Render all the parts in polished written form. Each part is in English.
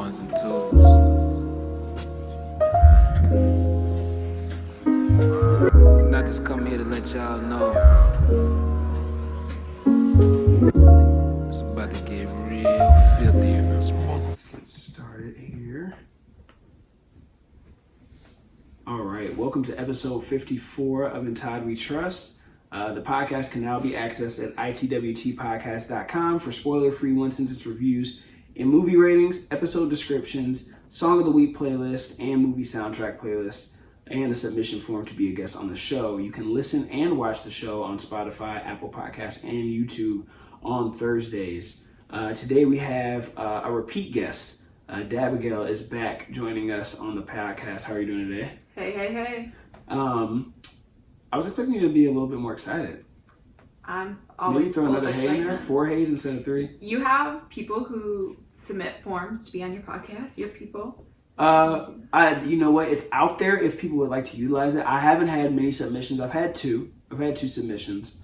ones and twos. And I just come here to let y'all know it's about to get real filthy in this mother. Let's get started here. All right, welcome to episode 54 of In Todd We Trust. The podcast can now be accessed at itwtpodcast.com for spoiler-free one-sentence reviews and movie ratings, episode descriptions, song of the week playlist, and movie soundtrack playlist, and a submission form to be a guest on the show. You can listen and watch the show on Spotify, Apple Podcasts, and YouTube on Thursdays. Today we have a repeat guest. Dabigail is back joining us on the podcast. How are you doing today? Hey. I was expecting you to be a little bit more excited. I'm always maybe throw another hay in there, 4 hays instead of 3. You have people who submit forms to be on your podcast. You have people. You know what? It's out there if people would like to utilize it. I haven't had many submissions. I've had 2 submissions.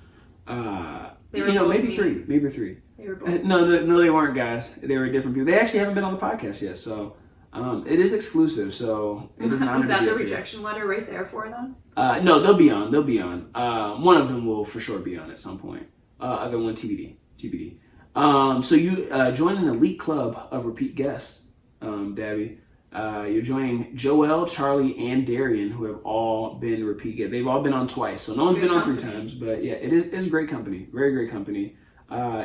Maybe 3. Maybe 3. They were both. No, they weren't, guys. They were different people. They actually haven't been on the podcast yet, so it is exclusive. So it is not. Is that the rejection letter right there for them? No, they'll be on. One of them will for sure be on at some point. Other one TBD. So you join an elite club of repeat guests, Dabby. You're joining Joel, Charlie, and Darian, who have all been repeat guests. They've all been on twice, so no one's been on 3 times. But yeah, it's great company. Very great company.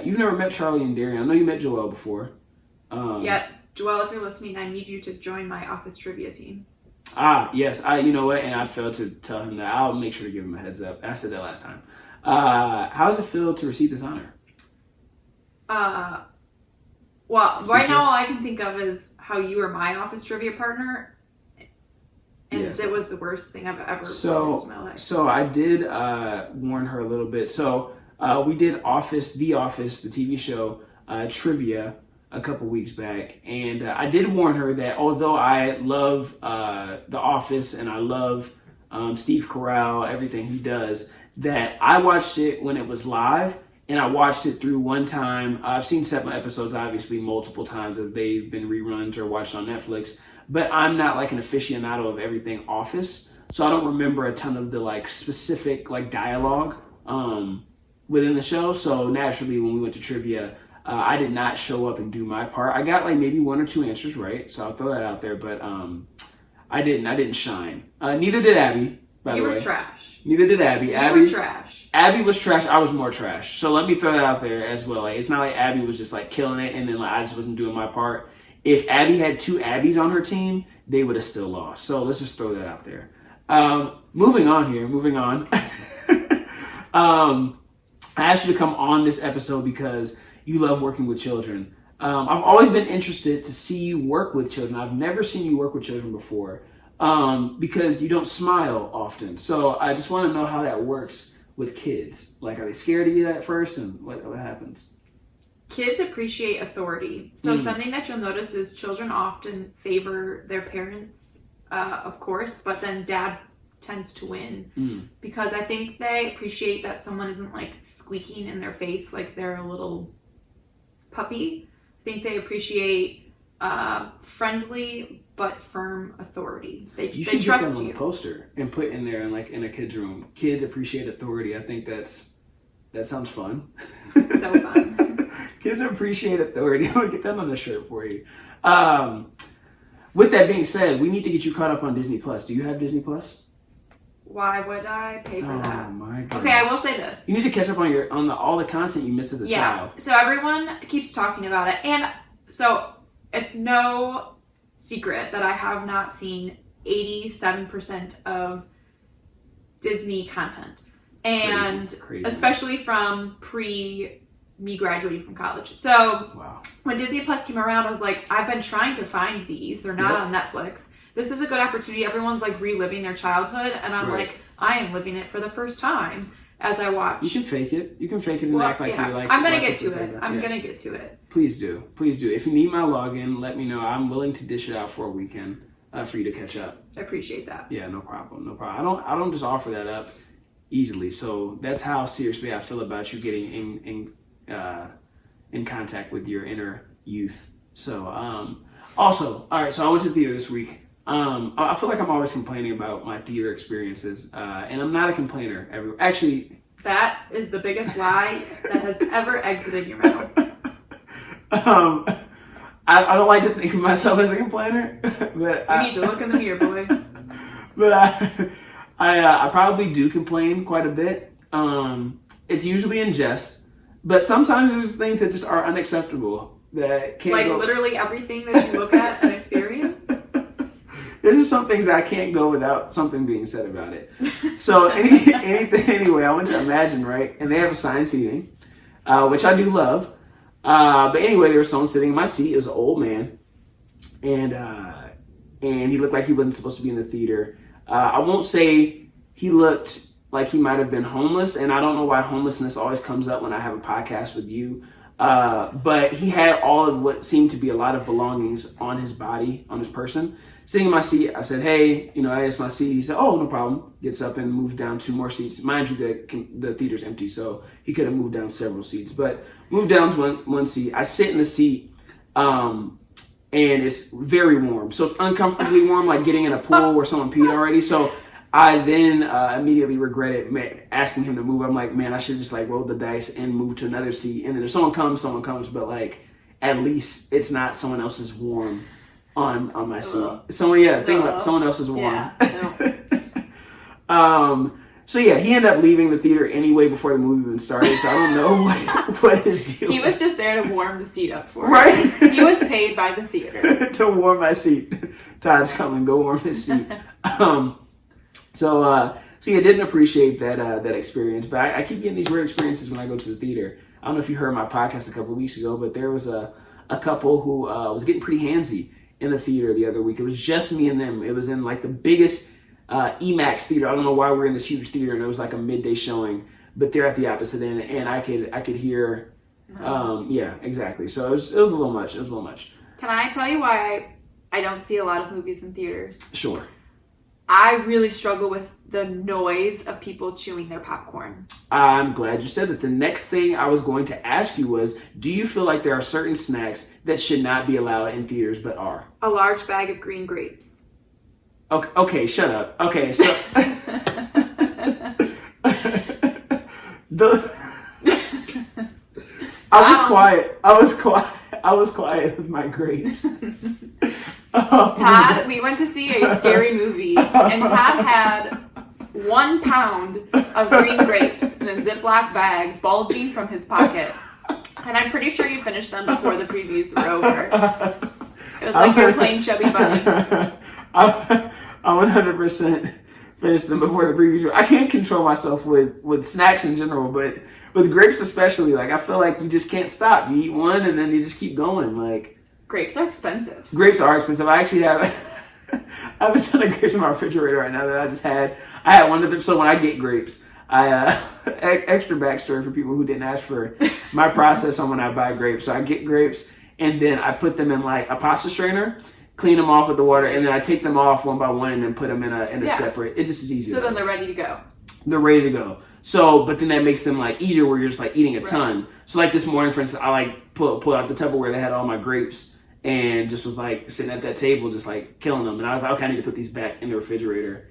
You've never met Charlie and Darian. I know you met Joel before. Yeah, Joel, if you're listening, I need you to join my office trivia team. Yes. You know what? And I failed to tell him that. I'll make sure to give him a heads up. I said that last time. How does it feel to receive this honor? Well, Speechless? right now all I can think of is how you were my office trivia partner. And Yes. it was the worst thing I've ever witnessed in my life. So I did warn her a little bit. So we did The Office, the TV show, trivia a couple weeks back. And I did warn her that although I love The Office and I love Steve Carell, everything he does, that I watched it when it was live and I watched it through one time. I've seen 7 episodes, obviously, multiple times as they've been reruns or watched on Netflix. But I'm not like an aficionado of everything Office. So I don't remember a ton of the like specific like dialogue within the show. So naturally, when we went to trivia, I did not show up and do my part. I got like maybe 1 or 2 answers right, so I'll throw that out there. But I didn't shine. Neither did Abby. By the way, you were trash. Neither did Abby. You were trash. Abby was trash. I was more trash. So let me throw that out there as well. Like, it's not like Abby was just like killing it, and then like I just wasn't doing my part. If Abby had 2 Abbies on her team, they would have still lost. So let's just throw that out there. Moving on. I asked you to come on this episode because you love working with children. I've always been interested to see you work with children. I've never seen you work with children before because you don't smile often. So I just want to know how that works with kids. Like, are they scared of you at first, and what happens? Kids appreciate authority. So something that you'll notice is children often favor their parents, of course, but then dad tends to win because I think they appreciate that someone isn't like squeaking in their face like they're a little puppy. I think they appreciate friendly but firm authorty. You they should trust get them on you. a poster and put in there in a kid's room. Kids appreciate authority. I think that sounds fun. So fun. Kids appreciate authority. I'm gonna get that on a shirt for you. With that being said, we need to get you caught up on Disney Plus. Do you have Disney Plus? Why would I pay for that? Oh my goodness. Okay, I will say this. You need to catch up on all the content you missed as a child. So everyone keeps talking about it, and so it's no secret that I have not seen 87% of Disney content, and Crazy. especially from me graduating from college. So when Disney Plus came around, I was like, I've been trying to find these. They're not on Netflix. This is a good opportunity. Everyone's like reliving their childhood, and I'm like, I am living it for the first time as I watch. You can fake it. and act like you're like. I'm gonna get to it. I'm gonna get to it. Please do. If you need my login, let me know. I'm willing to dish it out for a weekend for you to catch up. I appreciate that. Yeah, no problem. I don't just offer that up easily. So that's how seriously I feel about you getting in contact with your inner youth. So Also, all right, so I went to the theater this week. I feel like I'm always complaining about my theater experiences, and I'm not a complainer. Actually, that is the biggest lie that has ever exited your mouth. I don't like to think of myself as a complainer, but You need to look in the mirror, boy. But I probably do complain quite a bit. It's usually in jest, but sometimes there's things that just are unacceptable that can't like go. Literally everything that you look at and experience. There's just some things that I can't go without something being said about it. So anything anyway, I went to Imagine, right, and they have assigned seating, which I do love. But anyway, there was someone sitting in my seat. It was an old man, and he looked like he wasn't supposed to be in the theater. I won't say he looked like he might have been homeless, and I don't know why homelessness always comes up when I have a podcast with you. But he had all of what seemed to be a lot of belongings on his body, on his person. Sitting in my seat, I said, "Hey, I asked my seat." He said, "Oh, no problem." Gets up and moves down 2 more seats. Mind you, the theater's empty, so he could have moved down several seats. But moved down to one seat. I sit in the seat, and it's very warm. So it's uncomfortably warm, like getting in a pool where someone peed already. So I then immediately regretted asking him to move. I'm like, man, I should just roll the dice and move to another seat. And then if someone comes. But at least it's not someone else's warm on my seat. Think about someone else's warm. Yeah, no. So yeah, he ended up leaving the theater anyway before the movie even started. So I don't know what his deal. He was just there to warm the seat up for right. He was paid by the theater to warm my seat. Todd's coming. Go warm his seat. So yeah, didn't appreciate that experience. But I keep getting these weird experiences when I go to the theater. I don't know if you heard my podcast a couple of weeks ago, but there was a couple who was getting pretty handsy in the theater the other week. It was just me and them. It was in the biggest IMAX theater. I don't know why we're in this huge theater, and it was a midday showing, but they're at the opposite end, and I could hear. Yeah, exactly. So it was a little much. Can I tell you why I don't see a lot of movies in theaters? Sure. I really struggle with the noise of people chewing their popcorn. I'm glad you said that. The next thing I was going to ask you was, do you feel like there are certain snacks that should not be allowed in theaters but are? A large bag of green grapes. Okay, shut up. Okay, so I was quiet with my grapes. Todd, we went to see a scary movie, and Todd had 1 pound of green grapes in a Ziploc bag bulging from his pocket. And I'm pretty sure you finished them before the previews were over. It was like you were playing Chubby Bunny. I 100% finished them before the previews were. I can't control myself with snacks in general, but with grapes especially, I feel like you just can't stop. You eat one and then you just keep going. Grapes are expensive. Grapes are expensive. I actually have I have a ton of grapes in my refrigerator right now that I just had. I had one of them. So when I get grapes, extra backstory for people who didn't ask for my process on when I buy grapes. So I get grapes and then I put them in a pasta strainer, clean them off with the water, and then I take them off one by one and then put them in a separate. It just is easier. So then they're ready to go. They're ready to go. So, but then that makes them easier where you're just eating a ton. So this morning, for instance, I pull out the Tupperware that had all my grapes and just was sitting at that table, just killing them. And I was like, okay, I need to put these back in the refrigerator.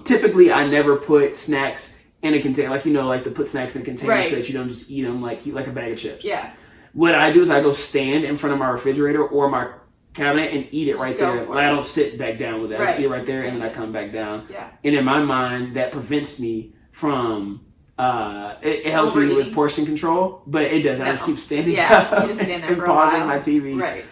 Typically, I never put snacks in a container, to put snacks in containers so that you don't just eat them like a bag of chips. Yeah. What I do is I go stand in front of my refrigerator or my cabinet and eat it right there. I don't sit back down with it. I just eat it right there and then I come back down. Yeah. And in my mind, that prevents me from it helps me with portion control, but it doesn't. I just keep standing up you just stand there and for pausing a while. my TV. Right.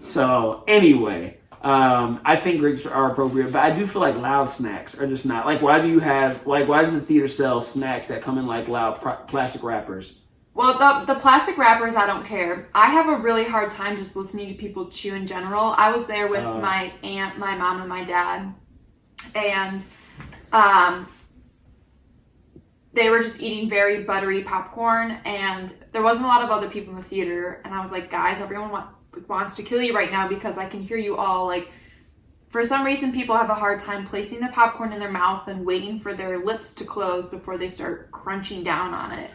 So anyway, I think grapes are appropriate, but I do feel like loud snacks are just not. Why does the theater sell snacks that come in loud plastic wrappers? Well, the plastic wrappers, I don't care. I have a really hard time just listening to people chew in general. I was there with my aunt, my mom, and my dad, and they were just eating very buttery popcorn, and there wasn't a lot of other people in the theater, and I was like, guys, everyone wants to kill you right now because I can hear you all. For some reason, people have a hard time placing the popcorn in their mouth and waiting for their lips to close before they start crunching down on it.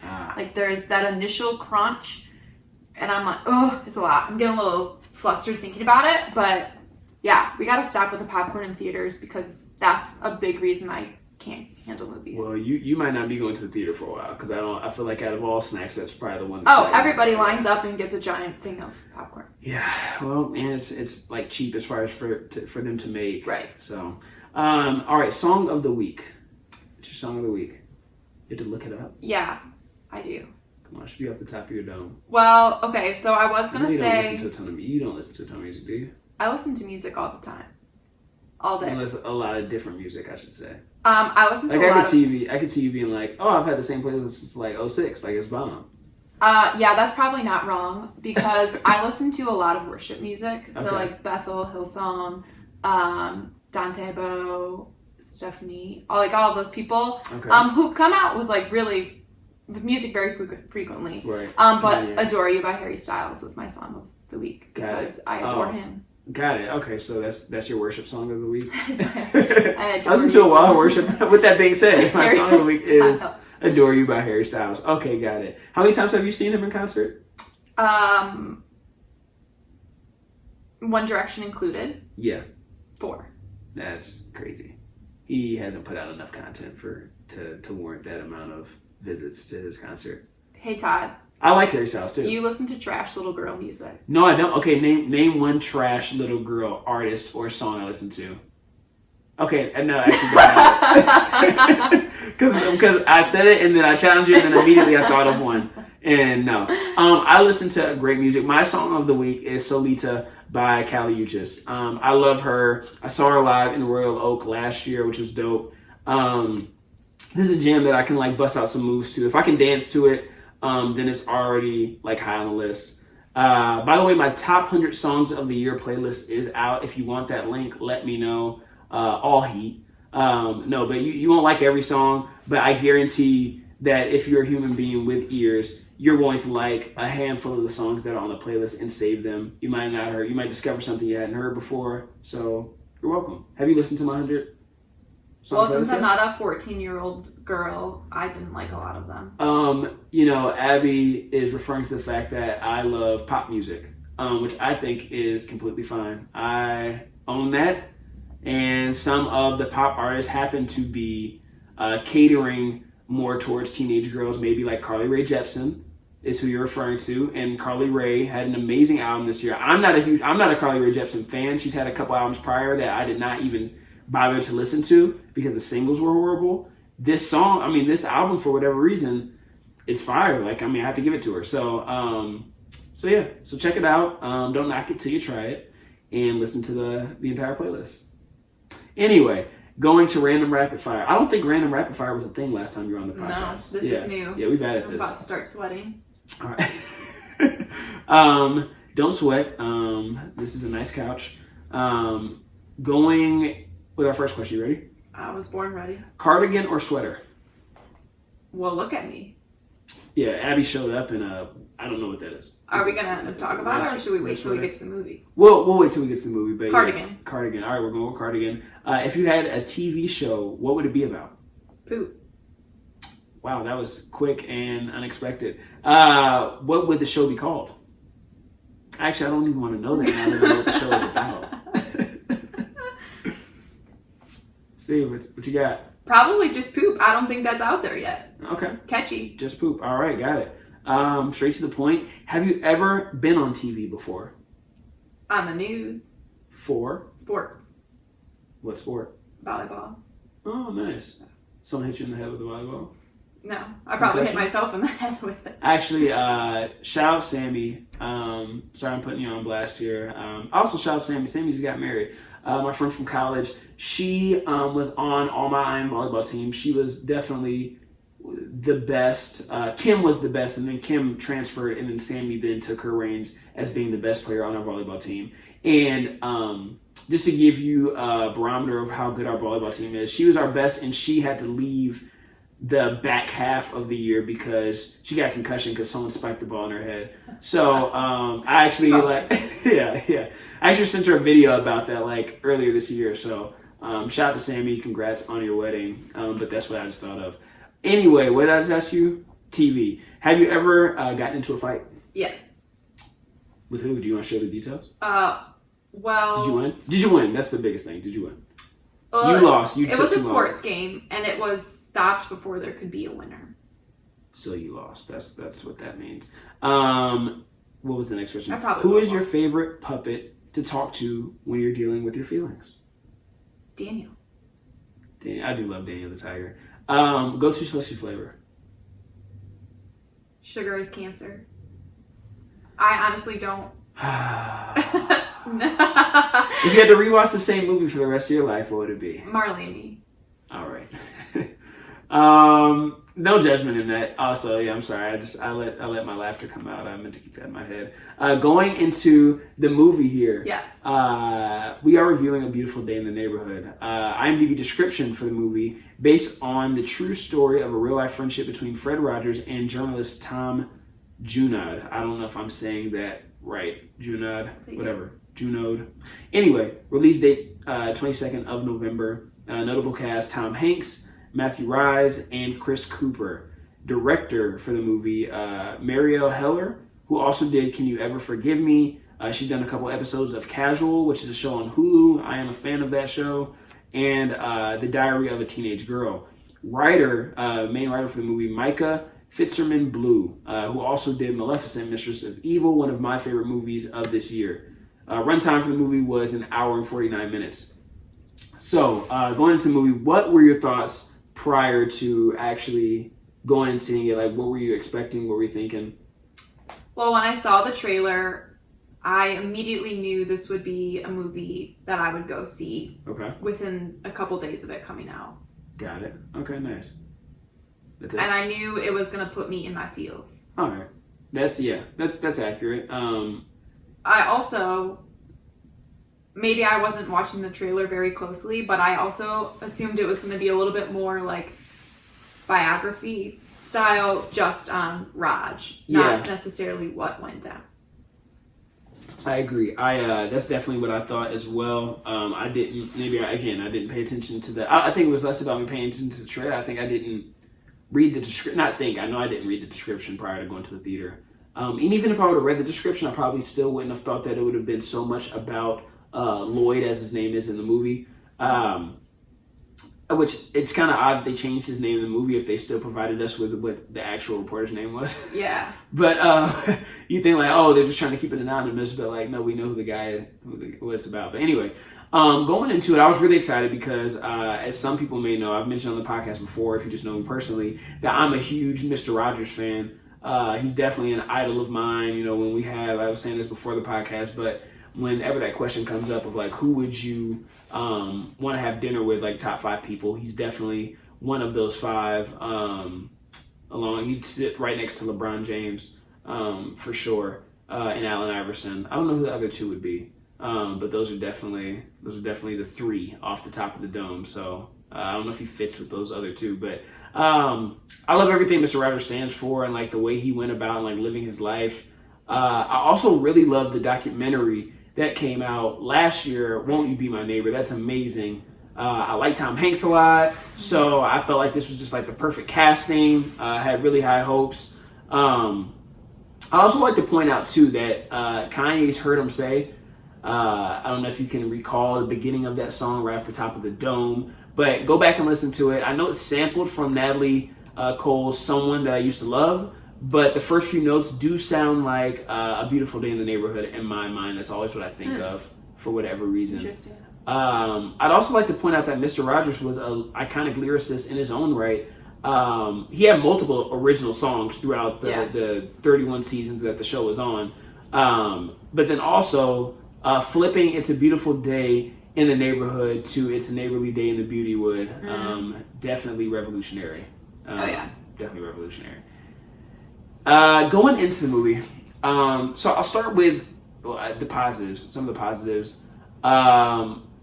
There's that initial crunch, and I'm like, oh, it's a lot. I'm getting a little flustered thinking about it. But yeah, we got to stop with the popcorn in theaters because that's a big reason I can't handle movies. Well, you might not be going to the theater for a while because I feel like out of all snacks, that's probably the one. Everybody lines up and gets a giant thing of popcorn. Yeah, well, and it's like cheap as far as for them to make. Right. So, all right, song of the week. What's your song of the week? You have to look it up. Yeah, I do. Come on, it should be off the top of your dome. Well, okay, so I was gonna say You don't listen to a ton of music, do you? I listen to music all the time, all day. Unless a lot of different music, I should say. I listen to like a lot I could see you being like, oh, I've had the same playlist since like 06, like it's bomb. Yeah, that's probably not wrong because I listen to a lot of worship music. So like Bethel, Hillsong, Dante Bo, Stephanie, all of those people who come out with like really with music very frequently. Right. But Adore You by Harry Styles was my song of the week because I adore him. Got it. Okay, so that's your worship song of the week. I listen to a while of worship. With that being said, my song of the week is "Adore You" by Harry Styles. Okay, got it. How many times have you seen him in concert? One Direction included. Yeah. 4. That's crazy. He hasn't put out enough content to warrant that amount of visits to his concert. Hey Todd. I like Harry Styles too. You listen to trash little girl music? No, I don't. Okay, name one trash little girl artist or song I listen to. Okay, no, actually, because I said it and then I challenged you and then immediately I thought of one. And no, I listen to great music. My song of the week is Solita by Kali Uchis. I love her. I saw her live in Royal Oak last year, which was dope. This is a jam that I can like bust out some moves to. If I can dance to it, then it's already like high on the list. By the way, my top 100 songs of the year playlist is out. If you want that link, let me know. All heat. No, but you won't like every song, but I guarantee that if you're a human being with ears, you're going to like a handful of the songs that are on the playlist and save them. You might discover something you hadn't heard before. So you're welcome. Have you listened to my 100? Well, since I'm not a 14-year-old girl, I didn't like a lot of them. Abby is referring to the fact that I love pop music, which I think is completely fine. I own that, and some of the pop artists happen to be catering more towards teenage girls, maybe like Carly Rae Jepsen is who you're referring to, and Carly Rae had an amazing album this year. I'm not a Carly Rae Jepsen fan. She's had a couple albums prior that I did not even bother to listen to because the singles were horrible. This album, for whatever reason, it's fire. I have to give it to her. So check it out. Don't knock it till you try it, and listen to the entire playlist. Anyway, going to random rapid fire. I don't think random rapid fire was a thing last time you were on the podcast. No, this is new. Yeah, we've added this. I'm about to start sweating. All right. Don't sweat. This is a nice couch. Going with our first question. You ready? I was born ready. Cardigan or sweater? Well, look at me. Yeah, Abby showed up in a... I don't know what that is. Are we going to talk about it, or should we wait till we get to the movie? We'll wait till we get to the movie. But cardigan. Yeah, cardigan. All right, we're going with cardigan. If you had a TV show, what would it be about? Poop. Wow, that was quick and unexpected. What would the show be called? Actually, I don't even want to know that now that I know what the show is about. See, what you got? Probably just poop. I don't think that's out there yet. Okay. Catchy. Just poop. All right, got it. Straight to the point. Have you ever been on TV before? On the news. For? Sports. What sport? Volleyball. Oh, nice. Someone hit you in the head with a volleyball? No. I probably hit myself in the head with it. Actually, shout out Sammy. Sorry I'm putting you on blast here. Also shout out Sammy. Sammy just got married. My friend from college. She was on All My Iron volleyball team. She was definitely the best. Kim was the best, and then Kim transferred, and then Sammy then took her reins as being the best player on our volleyball team. And just to give you a barometer of how good our volleyball team is, she was our best, and she had to leave the back half of the year because she got a concussion because someone spiked the ball in her head. So I actually I actually sent her a video about that earlier this year. So shout out to Sammy, congrats on your wedding. But that's what I just thought of. Anyway, what did I just ask you? TV. Have you ever gotten into a fight? Yes. Yes. Probably just poop. I don't think that's out there yet. Okay. Just poop. All right, got it. Straight to the point. Have you ever been on TV before? Yes. With who? Do you want to share the details? Well... Did you win? Did you win? That's the biggest thing. Did you win? Well, you lost. It was a sports game, and it was stopped before there could be a winner. So you lost. That's what that means. What was the next question? Who is your favorite puppet to talk to when you're dealing with your feelings? Daniel. I do love Daniel the Tiger. Go-to slushy flavor. Sugar is cancer. I honestly don't. If you had to rewatch the same movie for the rest of your life, what would it be? Marley and Me. All right. No judgment in that. Also, yeah, I'm sorry. I let my laughter come out. I meant to keep that in my head. Going into the movie here. Yes. We are reviewing A Beautiful Day in the Neighborhood. IMDb description for the movie, based on the true story of a real-life friendship between Fred Rogers and journalist Tom Junod. I don't know if I'm saying that right. Junod, whatever. Junod. Anyway, release date 22nd of November. Notable cast: Tom Hanks, Matthew Rhys, and Chris Cooper. Director for the movie, Marielle Heller, who also did Can You Ever Forgive Me? She's done a couple episodes of Casual, which is a show on Hulu. I am a fan of that show. And The Diary of a Teenage Girl. Writer, main writer for the movie, Micah Fitzgerman Blue, who also did Maleficent, Mistress of Evil, one of my favorite movies of this year. Runtime for the movie was 1 hour and 49 minutes. So, going into the movie, what were your thoughts prior to actually going and seeing it? Like, what were you expecting? What were you thinking? Well, when I saw the trailer, I immediately knew this would be a movie that I would go see. Okay. Within a couple days of it coming out. Got it. Okay, nice. That's it. And I knew it was going to put me in my feels. All right. That's accurate. I also, maybe I wasn't watching the trailer very closely, but I also assumed it was going to be a little bit more like biography style, just on Raj, not necessarily what went down. I agree. That's definitely what I thought as well. I didn't pay attention to the. I think it was less about me paying attention to the trailer. I think I didn't read the description. I know I didn't read the description prior to going to the theater. And even if I would have read the description, I probably still wouldn't have thought that it would have been so much about Lloyd, as his name is in the movie. Which it's kind of odd they changed his name in the movie if they still provided us with what the actual reporter's name was. Yeah. But you think like, oh, they're just trying to keep it anonymous, but like, no, we know who the guy, what it's about. But anyway, going into it, I was really excited because as some people may know, I've mentioned on the podcast before, if you just know me personally, that I'm a huge Mr. Rogers fan. He's definitely an idol of mine. You know, I was saying this before the podcast, but whenever that question comes up of like, who would you want to have dinner with, like top 5 people, he's definitely one of those 5. He'd sit right next to LeBron James for sure, and Allen Iverson. I don't know who the other 2 would be, but those are definitely the 3 off the top of the dome. So I don't know if he fits with those other 2, but I love everything Mr. Rogers stands for and like the way he went about like living his life. I also really love the documentary that came out last year, Won't You Be My Neighbor? That's amazing. I like Tom Hanks a lot, so I felt like this was just like the perfect casting. I had really high hopes. I also like to point out too that Kanye's Heard Him Say. I don't know if you can recall the beginning of that song right off the top of the dome, but go back and listen to it. I know it's sampled from Natalie Cole's Someone That I Used to Love, but the first few notes do sound like A Beautiful Day in the Neighborhood in my mind. That's always what I think of for whatever reason. Interesting. I'd also like to point out that Mr. Rogers was an iconic lyricist in his own right. He had multiple original songs throughout the 31 seasons that the show was on. But then also flipping It's a Beautiful Day in the Neighborhood to It's a Neighborly Day in the Beautywood. Definitely revolutionary. Definitely revolutionary. Going into the movie, so I'll start with the positives, some of the positives.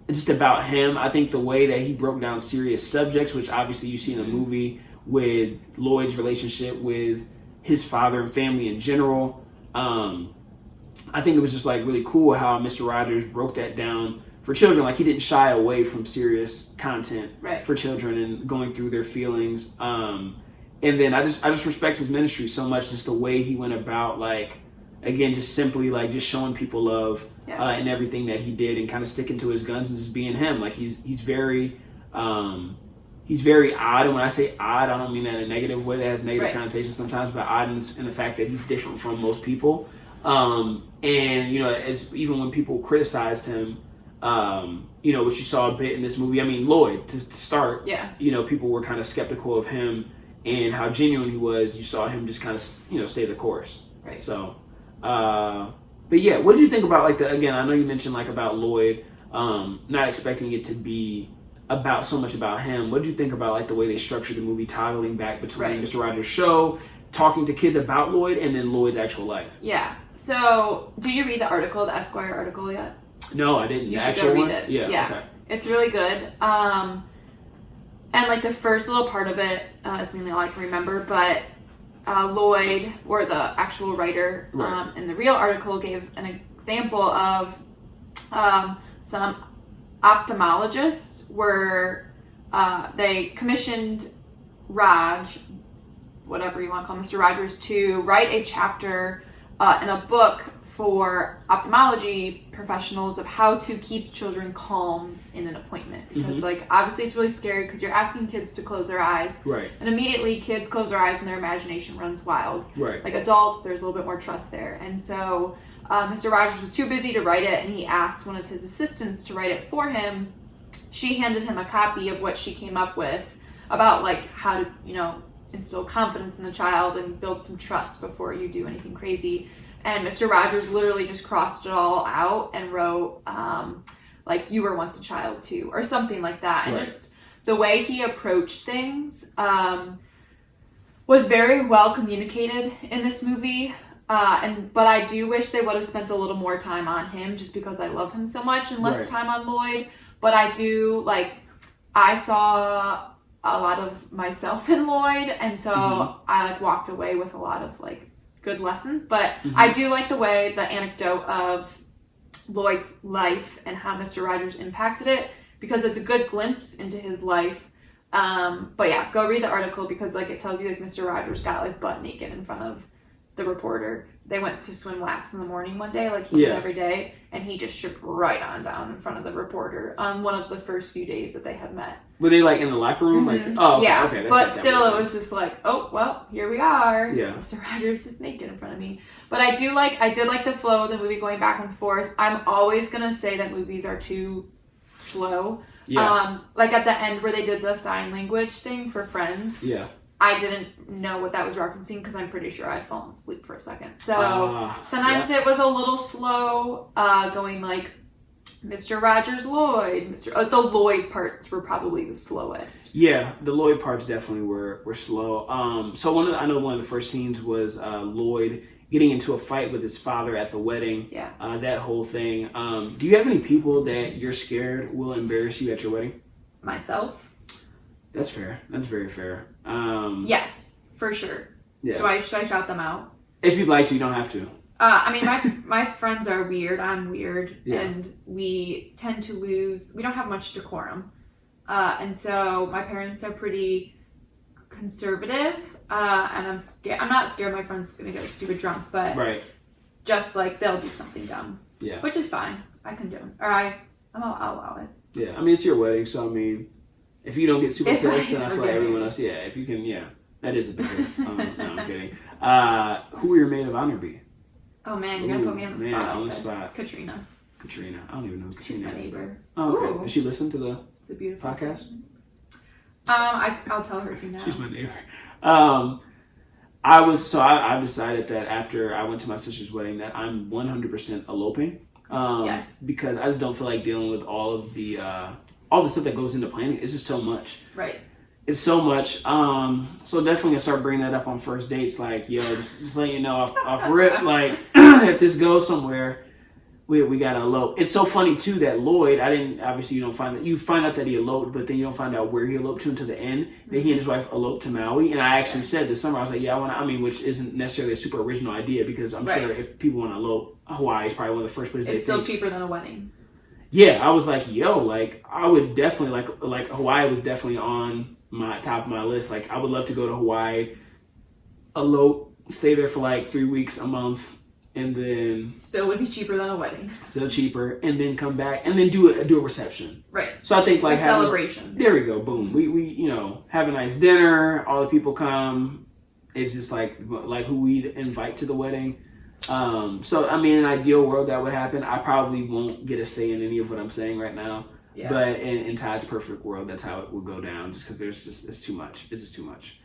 Just about him, I think the way that he broke down serious subjects, which obviously you see in the movie with Lloyd's relationship with his father and family in general. I think it was just like really cool how Mr. Rogers broke that down for children. Like he didn't shy away from serious content for children and going through their feelings. And then I just respect his ministry so much, just the way he went about like, again, just simply like just showing people love in everything that he did, and kind of sticking to his guns and just being him. Like he's very odd, and when I say odd, I don't mean that in a negative way. That has negative connotations sometimes, but odd in the fact that he's different from most people. And you know, as even when people criticized him, you know, which you saw a bit in this movie. I mean, Lloyd to start. You know, people were kind of skeptical of him and how genuine he was. You saw him just kind of, you know, stay the course. Right. So, but yeah, what did you think about like again, I know you mentioned like about Lloyd, not expecting it to be about so much about him. What did you think about like the way they structured the movie, toggling back between Mr. Rogers' show, talking to kids about Lloyd, and then Lloyd's actual life? Yeah. So, did you read the article, the Esquire article yet? No, I didn't. You the should actual go read one? it. Yeah. Okay. It's really good. And like the first little part of it is mainly all I can remember, but Lloyd, or the actual writer in the real article, gave an example of some ophthalmologists where they commissioned Raj, whatever you want to call Mr. Rogers, to write a chapter in a book for ophthalmology professionals of how to keep children calm in an appointment, because like obviously it's really scary because you're asking kids to close their eyes, and immediately kids close their eyes and their imagination runs wild. Like adults, there's a little bit more trust there, and so Mr. Rogers was too busy to write it, and he asked one of his assistants to write it for him. She handed him a copy of what she came up with about like how to, you know, instill confidence in the child and build some trust before you do anything crazy. And Mr. Rogers literally just crossed it all out and wrote, like, you were once a child too, or something like that. And just the way he approached things was very well communicated in this movie. But I do wish they would have spent a little more time on him, just because I love him so much, and less time on Lloyd. But I do, like, I saw a lot of myself in Lloyd, and so I like walked away with a lot of like good lessons. But I do like the way the anecdote of Lloyd's life and how Mr. Rogers impacted it, because it's a good glimpse into his life. But yeah, go read the article, because like it tells you like Mr. Rogers got like butt naked in front of the reporter. They went to swim laps in the morning one day, like he did every day, and he just stripped right on down in front of the reporter on one of the first few days that they had met. Were they like in the locker room? Like, oh, okay, okay. That's but still, it was just like, oh well, here we are. Mr. Rogers is naked in front of me. But I did like the flow of the movie going back and forth. I'm always gonna say that movies are too slow. Like at the end where they did the sign language thing for Friends. I didn't know what that was referencing, because I'm pretty sure I'd fallen asleep for a second. So sometimes it was a little slow, going like Mr. Rogers Lloyd. The Lloyd parts were probably the slowest. Yeah, the Lloyd parts definitely were slow. So I know one of the first scenes was Lloyd getting into a fight with his father at the wedding. That whole thing. Do you have any people that you're scared will embarrass you at your wedding? Myself. That's fair. That's very fair. Yes, for sure. Should I shout them out? If you'd like to, you don't have to. I mean, my friends are weird. I'm weird, and we tend to lose. We don't have much decorum, and so my parents are pretty conservative. And I'm scared. I'm not scared my friend's gonna get stupid drunk, but just like they'll do something dumb. Which is fine. I condone, or I'll allow it. Yeah, I mean it's your wedding, so I mean. If you don't get super pissed, then I feel like everyone else, if you can, that is a big risk. No, I'm kidding. Who will your maid of honor be? Oh man, you're gonna put me on the spot. On the spot. Katrina. I don't even know who Katrina is. She's my neighbor. Oh, okay. Does she listen to the it's a beautiful podcast? I'll tell her to now. She's my neighbor. I've decided that after I went to my sister's wedding that I'm 100% eloping. Because I just don't feel like dealing with all the stuff that goes into planning. It's just so much. It's so much. So definitely gonna start bringing that up on first dates. Like, yo, just letting you know off rip. Like, if this goes somewhere, we gotta elope. It's so funny too that Lloyd, obviously you find out that he eloped, but then you don't find out where he eloped to until the end. That he and his wife eloped to Maui. And I actually said this summer, I was like, which isn't necessarily a super original idea, because I'm sure if people want to elope, Hawaii is probably one of the first places. It's still cheaper than a wedding. Yeah, I was like, yo, like I would definitely like Hawaii was definitely on my top of my list. Like I would love to go to Hawaii, elope, stay there for like 3 weeks, a month, and then Still would be cheaper than a wedding. still cheaper, and then come back and then do a reception. Right. So I think like a celebration. There we go. Boom. We have a nice dinner. All the people come. It's just like who we invite to the wedding. So I mean, in an ideal world that would happen. I probably won't get a say in any of what I'm saying right now. Yeah. But in Todd's perfect world, that's how it would go down. Just because it's too much. It's just too much.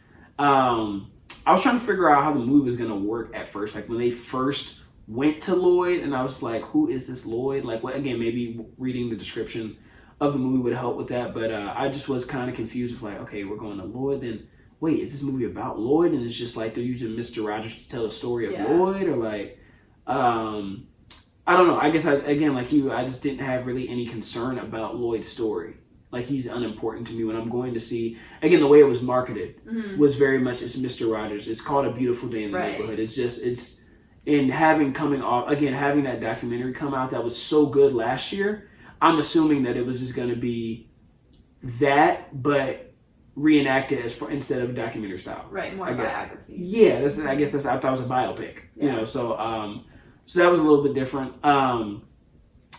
I was trying to figure out how the movie was gonna work at first. Like when they first went to Lloyd, and I was like, "Who is this Lloyd?" Like, what? Again, maybe reading the description of the movie would help with that. But I just was kind of confused. With like, okay, we're going to Lloyd. Then wait, is this movie about Lloyd? And it's just like they're using Mr. Rogers to tell a story of Lloyd, or like, I don't know. I guess like you, I just didn't have really any concern about Lloyd's story. Like he's unimportant to me when I'm going to see. Again, the way it was marketed was very much it's Mr. Rogers. It's called A Beautiful Day in the Neighborhood. It's and having that documentary come out that was so good last year. I'm assuming that it was just going to be that, but reenacted instead of a documentary style. Right, more biography. Yeah, I guess I thought it was a biopic. Yeah. So that was a little bit different.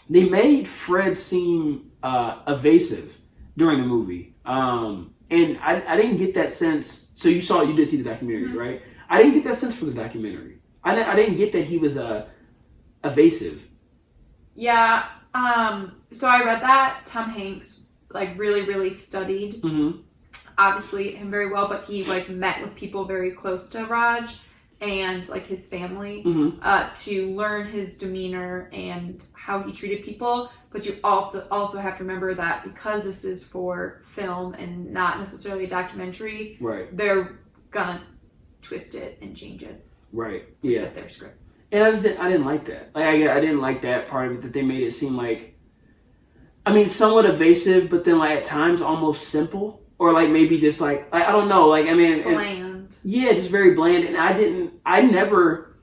They made Fred seem evasive during the movie. And I didn't get that sense. So you did see the documentary, right? I didn't get that sense from the documentary. I didn't get that he was evasive. Yeah. So I read that Tom Hanks like really, really studied obviously him very well, but he like met with people very close to Raj and like his family to learn his demeanor and how he treated people. But you also have to remember that because this is for film and not necessarily a documentary, right? They're gonna twist it and change it, right? To fit their script. And I didn't like that. Like I didn't like that part of it, that they made it seem like, I mean, somewhat evasive, but then like at times almost simple, or like maybe just like I don't know, like I mean, bland. Just very bland. And I never,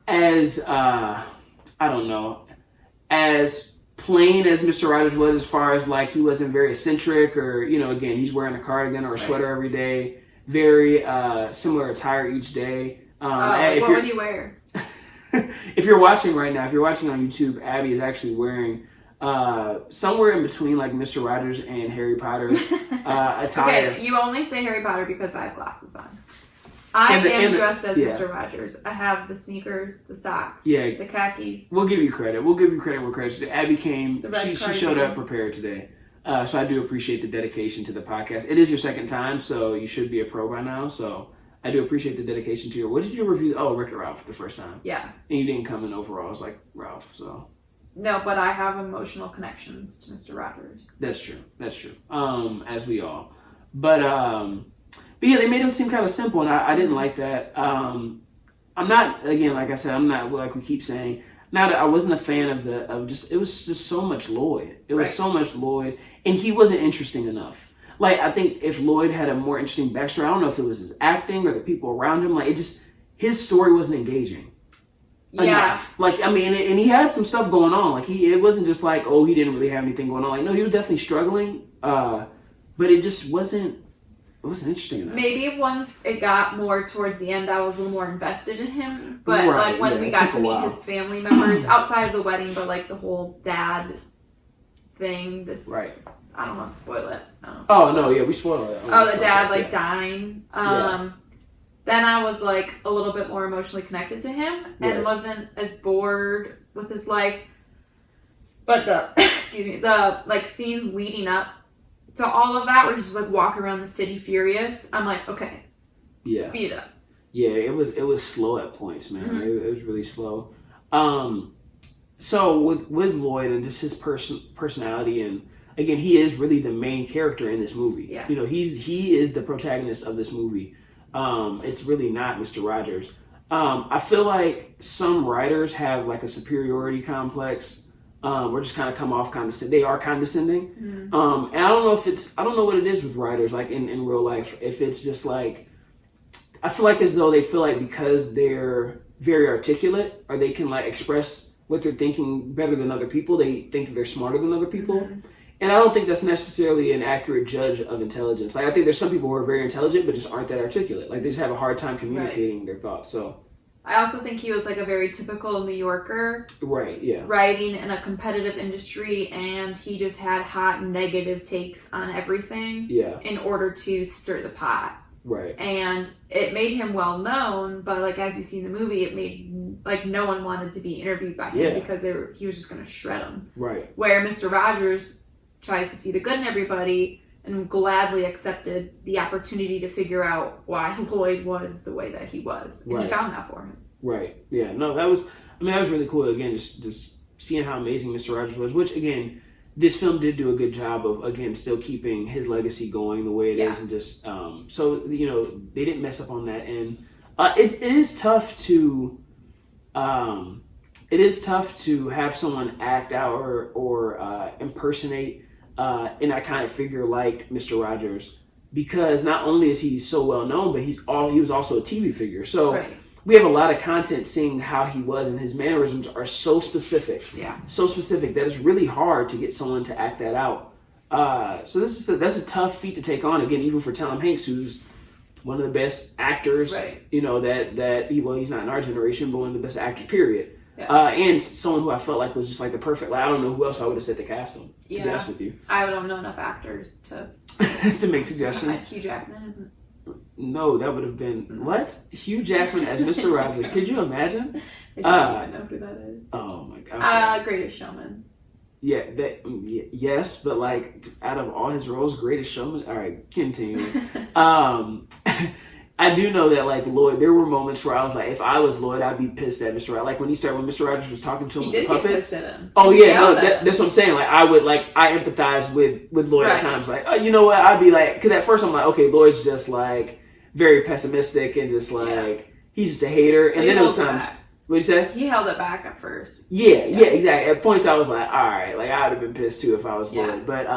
as I don't know, as plain as Mr. Rogers was, as far as like he wasn't very eccentric, or again he's wearing a cardigan or a sweater every day, very similar attire each day. What would he wear? If you're watching right now, if you're watching on YouTube, Abby is actually wearing somewhere in between like Mr. Rogers and Harry Potter attire. Okay, you only say Harry Potter because I have glasses on. I am dressed as Mr. Rogers. I have the sneakers, the socks, the khakis. We'll give you credit. We'll give you credit where credit's due. Abby came. She showed up prepared today. So I do appreciate the dedication to the podcast. It is your second time, so you should be a pro by now. So I do appreciate the dedication to your. What did you review? Oh, Wreck-It Ralph the first time. Yeah. And you didn't come in overalls like Ralph, so. No, but I have emotional connections to Mr. Rogers. That's true. As we all. But yeah, they made him seem kind of simple, and I didn't like that. I'm not, again, like I said, I'm not, like we keep saying, I wasn't a fan of it was just so much Lloyd. It was so much Lloyd, and he wasn't interesting enough. Like, I think if Lloyd had a more interesting backstory, I don't know if it was his acting or the people around him, like, his story wasn't engaging. Yeah. Enough. Like, I mean, and he had some stuff going on. Like, it wasn't just like, oh, he didn't really have anything going on. Like, no, he was definitely struggling, but it just wasn't interesting enough. Maybe once it got more towards the end, I was a little more invested in him. But like when we got to meet his family members outside of the wedding, but like the whole dad thing. I don't want to spoil it. We spoiled it. The dad like dying. Then I was like a little bit more emotionally connected to him and wasn't as bored with his life. But the like scenes leading up to all of that, where he's just like walking around the city furious, I'm like, okay, speed it up. Yeah, it was slow at points, man. It was really slow. So with Lloyd and just his personality, and again, he is really the main character in this movie. Yeah. He is the protagonist of this movie. It's really not Mr. Rogers. I feel like some writers have like a superiority complex. Or just kind of come off they are condescending. And I don't know what it is with writers, like in real life. If it's just like, I feel like as though they feel like because they're very articulate, or they can like express what they're thinking better than other people, they think that they're smarter than other people. And I don't think that's necessarily an accurate judge of intelligence. Like, I think there's some people who are very intelligent but just aren't that articulate. Like, they just have a hard time communicating their thoughts. So I also think he was like a very typical New Yorker. Right, yeah. Writing in a competitive industry, and he just had hot negative takes on everything. Yeah. In order to stir the pot. Right. And it made him well known, but like as you see in the movie, it made like no one wanted to be interviewed by him because he was just going to shred them. Right. Where Mr. Rogers tries to see the good in everybody and gladly accepted the opportunity to figure out why Lloyd was the way that he was. And he found that for him. Right. Yeah. No, that was really cool. Again, just seeing how amazing Mr. Rogers was, which again, this film did do a good job of, again, still keeping his legacy going the way it is, and just, so, you know, they didn't mess up on that end. It is tough to have someone act out or impersonate an iconic figure like Mr. Rogers, because not only is he so well known, but he was also a TV figure. So we have a lot of content seeing how he was, and his mannerisms are so specific. Yeah. So specific that it's really hard to get someone to act that out. So that's a tough feat to take on, again, even for Tom Hanks, who's one of the best actors, you know, he's not in our generation, but one of the best actors, period. Yeah. And someone who I felt like was just like the perfect, like, I don't know who else I would have said to cast him, to be honest with you. I don't know enough actors to to make suggestions. Hugh Jackman isn't. No, that would have been what? Hugh Jackman as Mr. Rogers. Could you imagine? I don't even know who that is. Oh my god. Greatest Showman. Yeah, yes, but like out of all his roles, Greatest Showman. All right, continue. I do know that like Lloyd, there were moments where I was like, if I was Lloyd, I'd be pissed at Mr. Rogers. Like when Mr. Rogers was talking to him with the puppets. Pissed at him. Oh yeah, no, that's what I'm saying. Like I empathize with Lloyd at times. Like, oh, you know what? I'd be like, because at first I'm like, okay, Lloyd's just like very pessimistic and just like he's just a hater. And then there was times. What'd you say? He held it back at first. Yeah, exactly. At points I was like, all right, like I would have been pissed too if I was Lloyd. But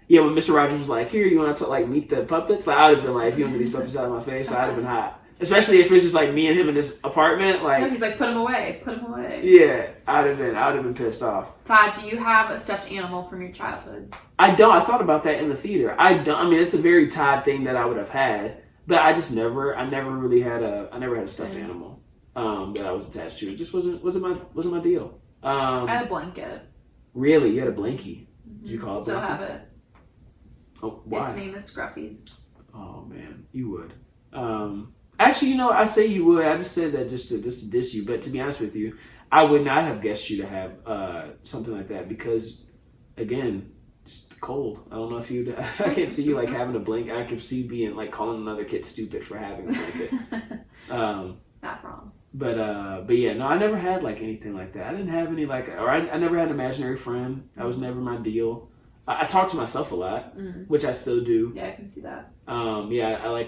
yeah, when Mr. Rogers was like, here, you want to like meet the puppets? Like I would have been like, if you don't get these puppets out of my face, I'd have been hot. Especially if it's just like me and him in this apartment. Like he's like, put him away. Yeah, I'd have been pissed off. Todd, do you have a stuffed animal from your childhood? I don't. I thought about that in the theater. I don't. I mean, it's a very Todd thing that I would have had, but I never really had a stuffed animal that I was attached to. It just wasn't my deal. I had a blanket. Really? You had a blankie? Did you call it? Still have it. Oh, why? Its name is Scruffy's. Oh man, you would. Actually, you know, I say you would. I just said that just to diss you. But to be honest with you, I would not have guessed you to have something like that because, again, just cold. I don't know if you'd. I can't see you like having a blanket. I could see you being like calling another kid stupid for having a blanket. Not wrong. But yeah, no, I never had like anything like that. I didn't have any like, or I never had an imaginary friend. That was never my deal. I talk to myself a lot, which I still do. Yeah, I can see that. Yeah, I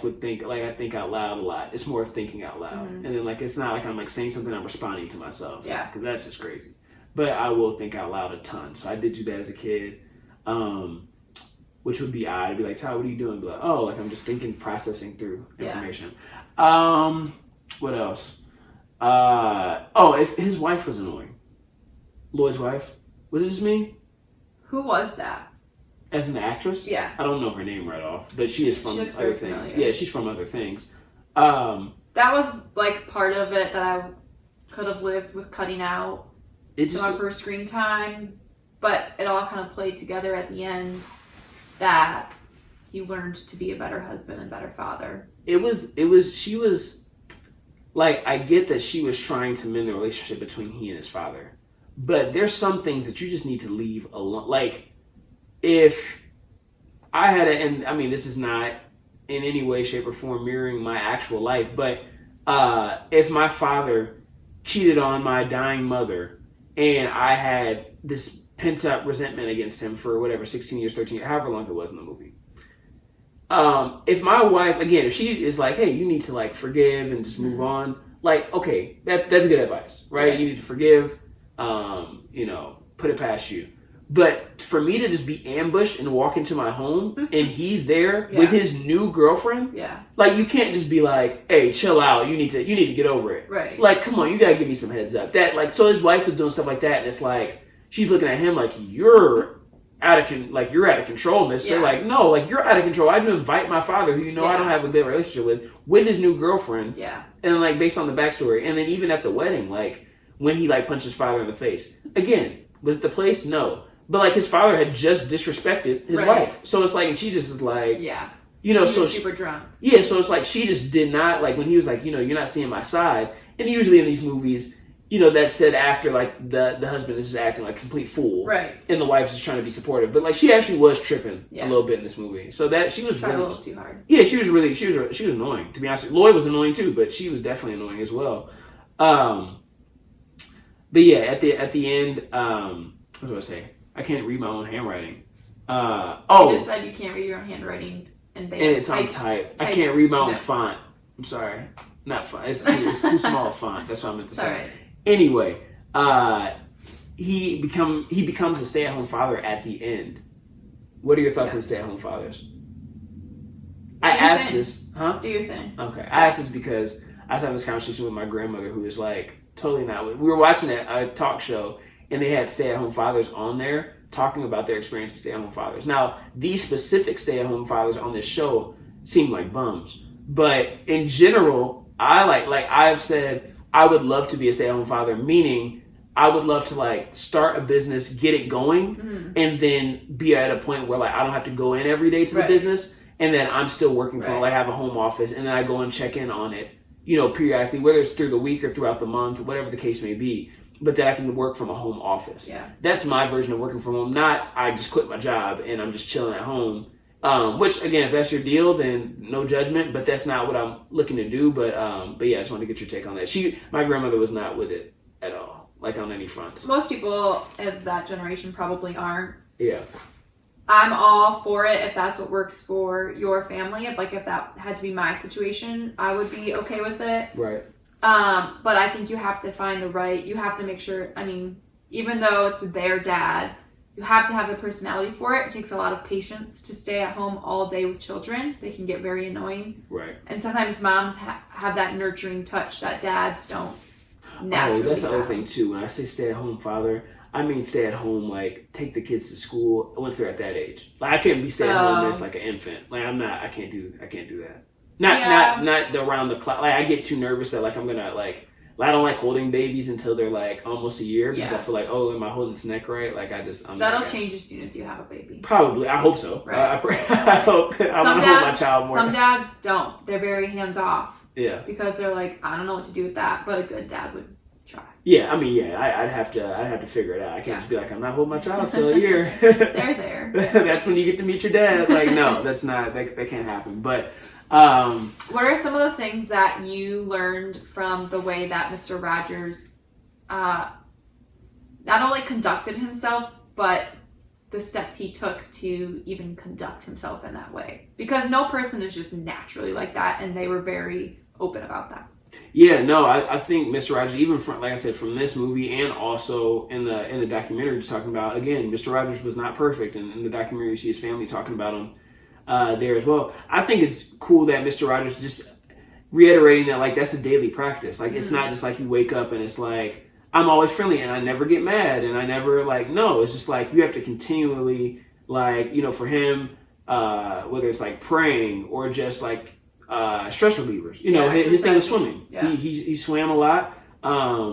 think out loud a lot. It's more thinking out loud, and then like it's not like I'm like saying something, I'm responding to myself. Yeah, because that's just crazy. But I will think out loud a ton. So I did do that as a kid, which would be odd. I'd be like, Todd, what are you doing? Be like, oh, like I'm just thinking, processing through information. Yeah. What else? If his wife was annoying, Lloyd's wife, was it just me? Who was that? As an actress? Yeah. I don't know her name right off, but she is from other things. Familiar. Yeah, she's from other things. That was like part of it that I could have lived with cutting out some of her screen time, but it all kind of played together at the end that he learned to be a better husband and better father. She was like, I get that she was trying to mend the relationship between he and his father. But there's some things that you just need to leave alone. Like, if I had and I mean, this is not in any way, shape, or form mirroring my actual life, but if my father cheated on my dying mother and I had this pent-up resentment against him for whatever, 16 years, 13 years, however long it was in the movie. If my wife, again, if she is like, hey, you need to like forgive and just move on, like, okay, that's good advice, right? You need to forgive. Put it past you. But for me to just be ambushed and walk into my home and he's there with his new girlfriend, like you can't just be like, hey, chill out. You need to get over it. Right. Like, come on, you gotta give me some heads up. That like, so his wife was doing stuff like that, and it's like she's looking at him like you're you're out of control, mister. Like, no, like, you're out of control. I just invite my father, who I don't have a good relationship with his new girlfriend. Yeah. And, like, based on the backstory. And then even at the wedding, like, when he, like, punched his father in the face. Again, was it the place? No. But, like, his father had just disrespected his wife. So it's like, and she just is like... Yeah. So super drunk. Yeah, so it's like, she just did not, like, when he was like, you're not seeing my side. And usually in these movies... that's said after, like, the husband is just acting like a complete fool. Right. And the wife's just trying to be supportive. But, like, she actually was tripping a little bit in this movie. So that, she was tried really... a little too hard. Yeah, she was annoying, to be honest with you. Lloyd was annoying, too, but she was definitely annoying as well. But, yeah, at the end, what do I say? I can't read my own handwriting. You just said you can't read your own handwriting. And it's on type. I can't read my own font. I'm sorry. Not font. It's too small a font. That's what I meant to say. All right. Anyway, he becomes a stay-at-home father at the end. What are your thoughts on stay-at-home fathers? I asked this, huh? Do your thing. Okay, I asked this because I was having this conversation with my grandmother, who is like totally not. We were watching a talk show, and they had stay-at-home fathers on there talking about their experience as stay-at-home fathers. Now, these specific stay-at-home fathers on this show seem like bums, but in general, I've said. I would love to be a stay-at-home father, meaning I would love to, like, start a business, get it going, and then be at a point where, like, I don't have to go in every day to the business, and then I'm still working from, like, I have a home office, and then I go and check in on it, periodically, whether it's through the week or throughout the month, whatever the case may be, but that I can work from a home office. Yeah. That's my version of working from home, not I just quit my job and I'm just chilling at home. Which, again, if that's your deal, then no judgment, but that's not what I'm looking to do. But yeah, I just wanted to get your take on that. My grandmother was not with it at all, like, on any fronts. Most people of that generation probably aren't. Yeah. I'm all for it if that's what works for your family. If that had to be my situation, I would be okay with it. Right. But I think you have to find you have to make sure, even though it's their dad, you have to have the personality for it. It takes a lot of patience to stay at home all day with children. They can get very annoying. Right. And sometimes moms have that nurturing touch that dads don't naturally that's the have. other thing, too. When I say stay-at-home father, I mean stay at home, like, take the kids to school once they're at that age. Like, I can't be stay-at-home as, like, an infant. Like, I can't do that. Not around the clock. Like, I get too nervous that, like, I'm going to, like... I don't like holding babies until they're, like, almost a year because I feel like, am I holding its neck right? Like, that'll change as soon as you have a baby. Probably. I hope so. Right. I hope. I want to hold my child more. Some dads don't. They're very hands-off. Yeah. Because they're like, I don't know what to do with that, but a good dad would try. Yeah, I'd have to figure it out. I can't just be like, I'm not holding my child till a year. They're there. That's when you get to meet your dad. Like, no, that's not. That can't happen. But... what are some of the things that you learned from the way that Mr. Rogers not only conducted himself, but the steps he took to even conduct himself in that way? Because no person is just naturally like that, and they were very open about that. Yeah, no, I think Mr. Rogers, even from, like I said, from this movie and also in the documentary, just talking about, again, Mr. Rogers was not perfect, and in the documentary you see his family talking about him there as well. I think it's cool that Mr. Rogers just reiterating that, like, that's a daily practice. Like, it's not just like you wake up and it's like, I'm always friendly and I never get mad and I never, like, no, it's just like you have to continually, like, for him, whether it's like praying or just like stress relievers. His thing was swimming. Yeah. He swam a lot.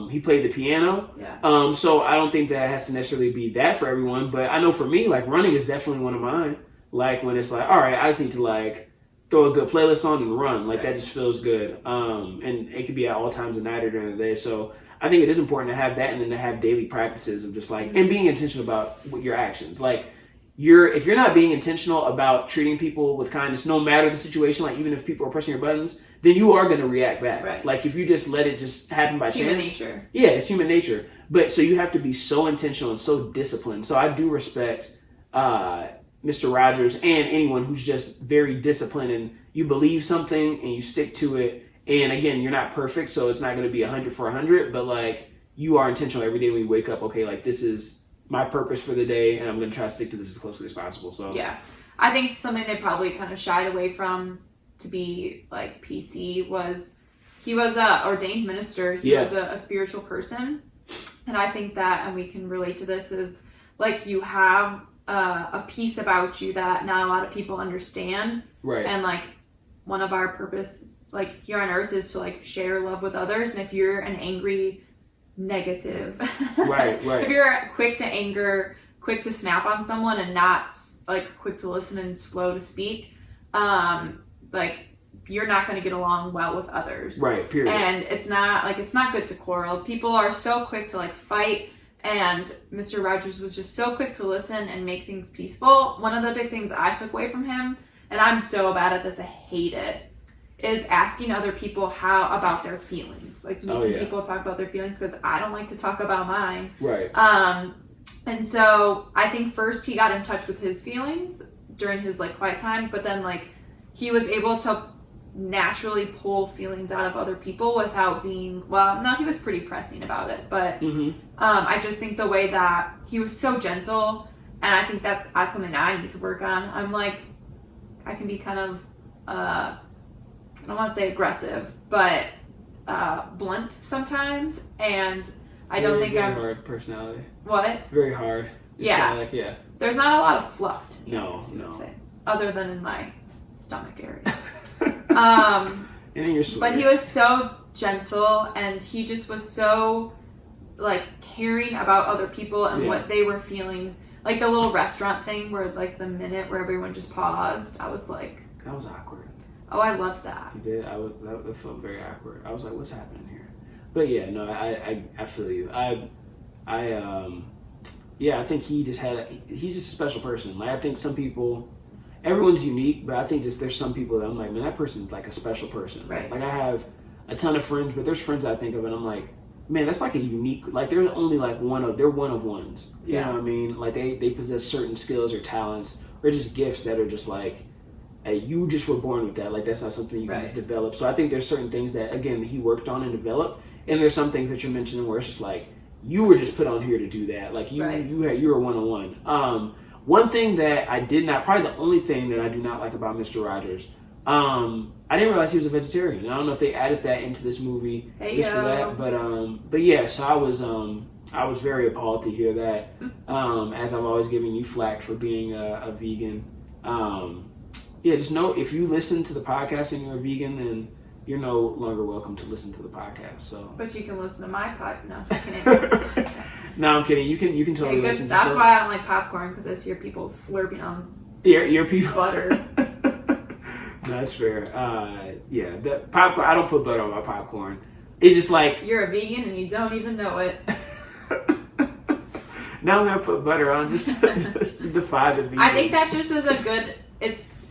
He played the piano. Yeah. So I don't think that has to necessarily be that for everyone, but I know for me, like, running is definitely one of mine. Like, when it's like, all right, I just need to, like, throw a good playlist on and run. Like, that just feels good. And it could be at all times of night or during the day. So I think it is important to have that and then to have daily practices of just, like, and being intentional about your actions. Like, if you're not being intentional about treating people with kindness, no matter the situation, like, even if people are pressing your buttons, then you are going to react back. Right. Like, if you just let it just happen by chance. Human nature. Yeah, it's human nature. But so you have to be so intentional and so disciplined. So I do respect Mr. Rogers and anyone who's just very disciplined and you believe something and you stick to it. And again, you're not perfect, so it's not going to be 100 for 100, but, like, you are intentional every day when you wake up. Okay, like, this is my purpose for the day, and I'm going to try to stick to this as closely as possible. So yeah, I think something they probably kind of shied away from to be, like, PC was he was a ordained minister. He was a spiritual person, and I think that, and we can relate to this, is like, you have a piece about you that not a lot of people understand. Right. And like one of our purpose, like here on earth, is to like share love with others. And if you're an angry, negative, right. if you're quick to anger, quick to snap on someone, and not like quick to listen and slow to speak, like you're not going to get along well with others. Right. Period. And it's not good to quarrel. People are so quick to like fight. And Mr. Rogers was just so quick to listen and make things peaceful. One of the big things I took away from him, and I'm so bad at this, I hate it, is asking other people how about their feelings. Like making people talk about their feelings, because I don't like to talk about mine. Right. And so I think first he got in touch with his feelings during his like quiet time, but then like he was able to naturally pull feelings out of other people without being, well, no, he was pretty pressing about it, but I just think the way that he was so gentle, and I think that that's something that I need to work on. I'm like, I can be kind of I don't want to say aggressive, but blunt sometimes, and I don't think I'm hard personality. What? Very hard. Just Yeah. There's not a lot of fluff to me, No. say, other than in my stomach area. And in your But he was so gentle, and he just was so like caring about other people and what they were feeling. Like the little restaurant thing where like the minute where everyone just paused, I was like, that was awkward. Oh, I loved that. You did? That felt very awkward. I was like, what's happening here? But yeah, no, I feel you. I think he's just a special person. Like I think some people, everyone's unique, but I think just there's some people that I'm like, man, that person's like a special person. Right. Like I have a ton of friends, but there's friends that I think of and I'm like, man, that's like a unique, like they're only like they're one of ones. You know what I mean? Like they possess certain skills or talents or just gifts that are just like, hey, you just were born with that. Like that's not something you can just develop. So I think there's certain things that, again, he worked on and developed. And there's some things that you're mentioning where it's just like, you were just put on here to do that. Like you were one-on-one. One thing that I did not, probably the only thing that I do not like about Mr. Rogers, I didn't realize he was a vegetarian. I don't know if they added that into this movie for that, but yeah. So I was very appalled to hear that. As I've always given you flack for being a vegan. Just know if you listen to the podcast and you're a vegan, then you're no longer welcome to listen to the podcast. So, but you can listen to my podcast. No, I'm just kidding. No, I'm kidding. You can totally listen. That's why I don't like popcorn, because I hear people slurping on your people butter. No, that's fair. The popcorn. I don't put butter on my popcorn. It's just like you're a vegan and you don't even know it. Now I'm gonna put butter on just to defy the vegans. I think that just is a good.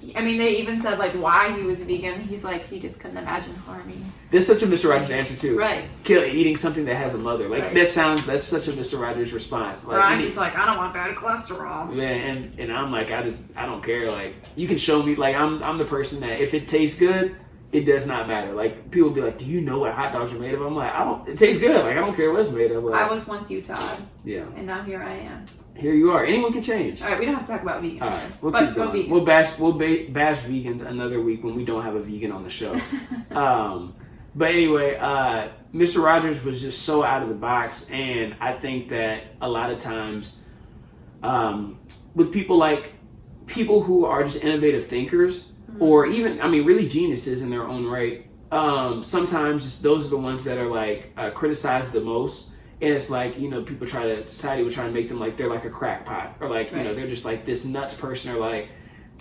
They even said like why he was vegan. He's like he just couldn't imagine harming. That's such a Mr. Rogers answer too. Right. Eating something that has a mother. Like that's such a Mr. Rogers response. Like I'm just like I don't want bad cholesterol. Yeah, and I'm like I don't care. Like you can show me. Like I'm the person that if it tastes good, it does not matter. Like people be like, do you know what hot dogs are made of? I'm like it tastes good. Like I don't care what it's made of. Like, I was once you, Todd. Yeah. And now here I am. Here you are. Anyone can change. All right, we don't have to talk about vegans. All right, we'll keep going. Vegan. We'll bash vegans another week when we don't have a vegan on the show. But anyway, Mr. Rogers was just so out of the box, and I think that a lot of times, with people who are just innovative thinkers, or even really geniuses in their own right, sometimes just those are the ones that are like criticized the most. And it's like, people society will try to make them like they're like a crackpot or like, they're just like this nuts person or like,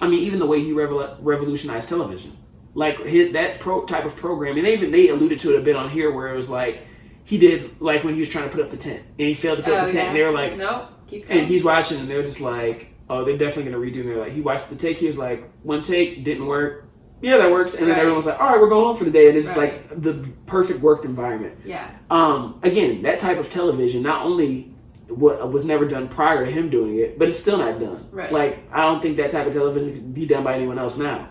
even the way he revolutionized television, like that type of programming. They alluded to it a bit on here where it was like, he did like when he was trying to put up the tent and he failed to put up the tent and they were like, nope, keep going. And he's watching and they're just like, oh, they're definitely going to redo. And they're like, he watched the take. He was like, one take, didn't work. Yeah, that works. And then everyone's like, all right, we're going home for the day. And it's just like the perfect work environment. Yeah. Again, that type of television not only was never done prior to him doing it, but it's still not done. Right. Like, I don't think that type of television can be done by anyone else now.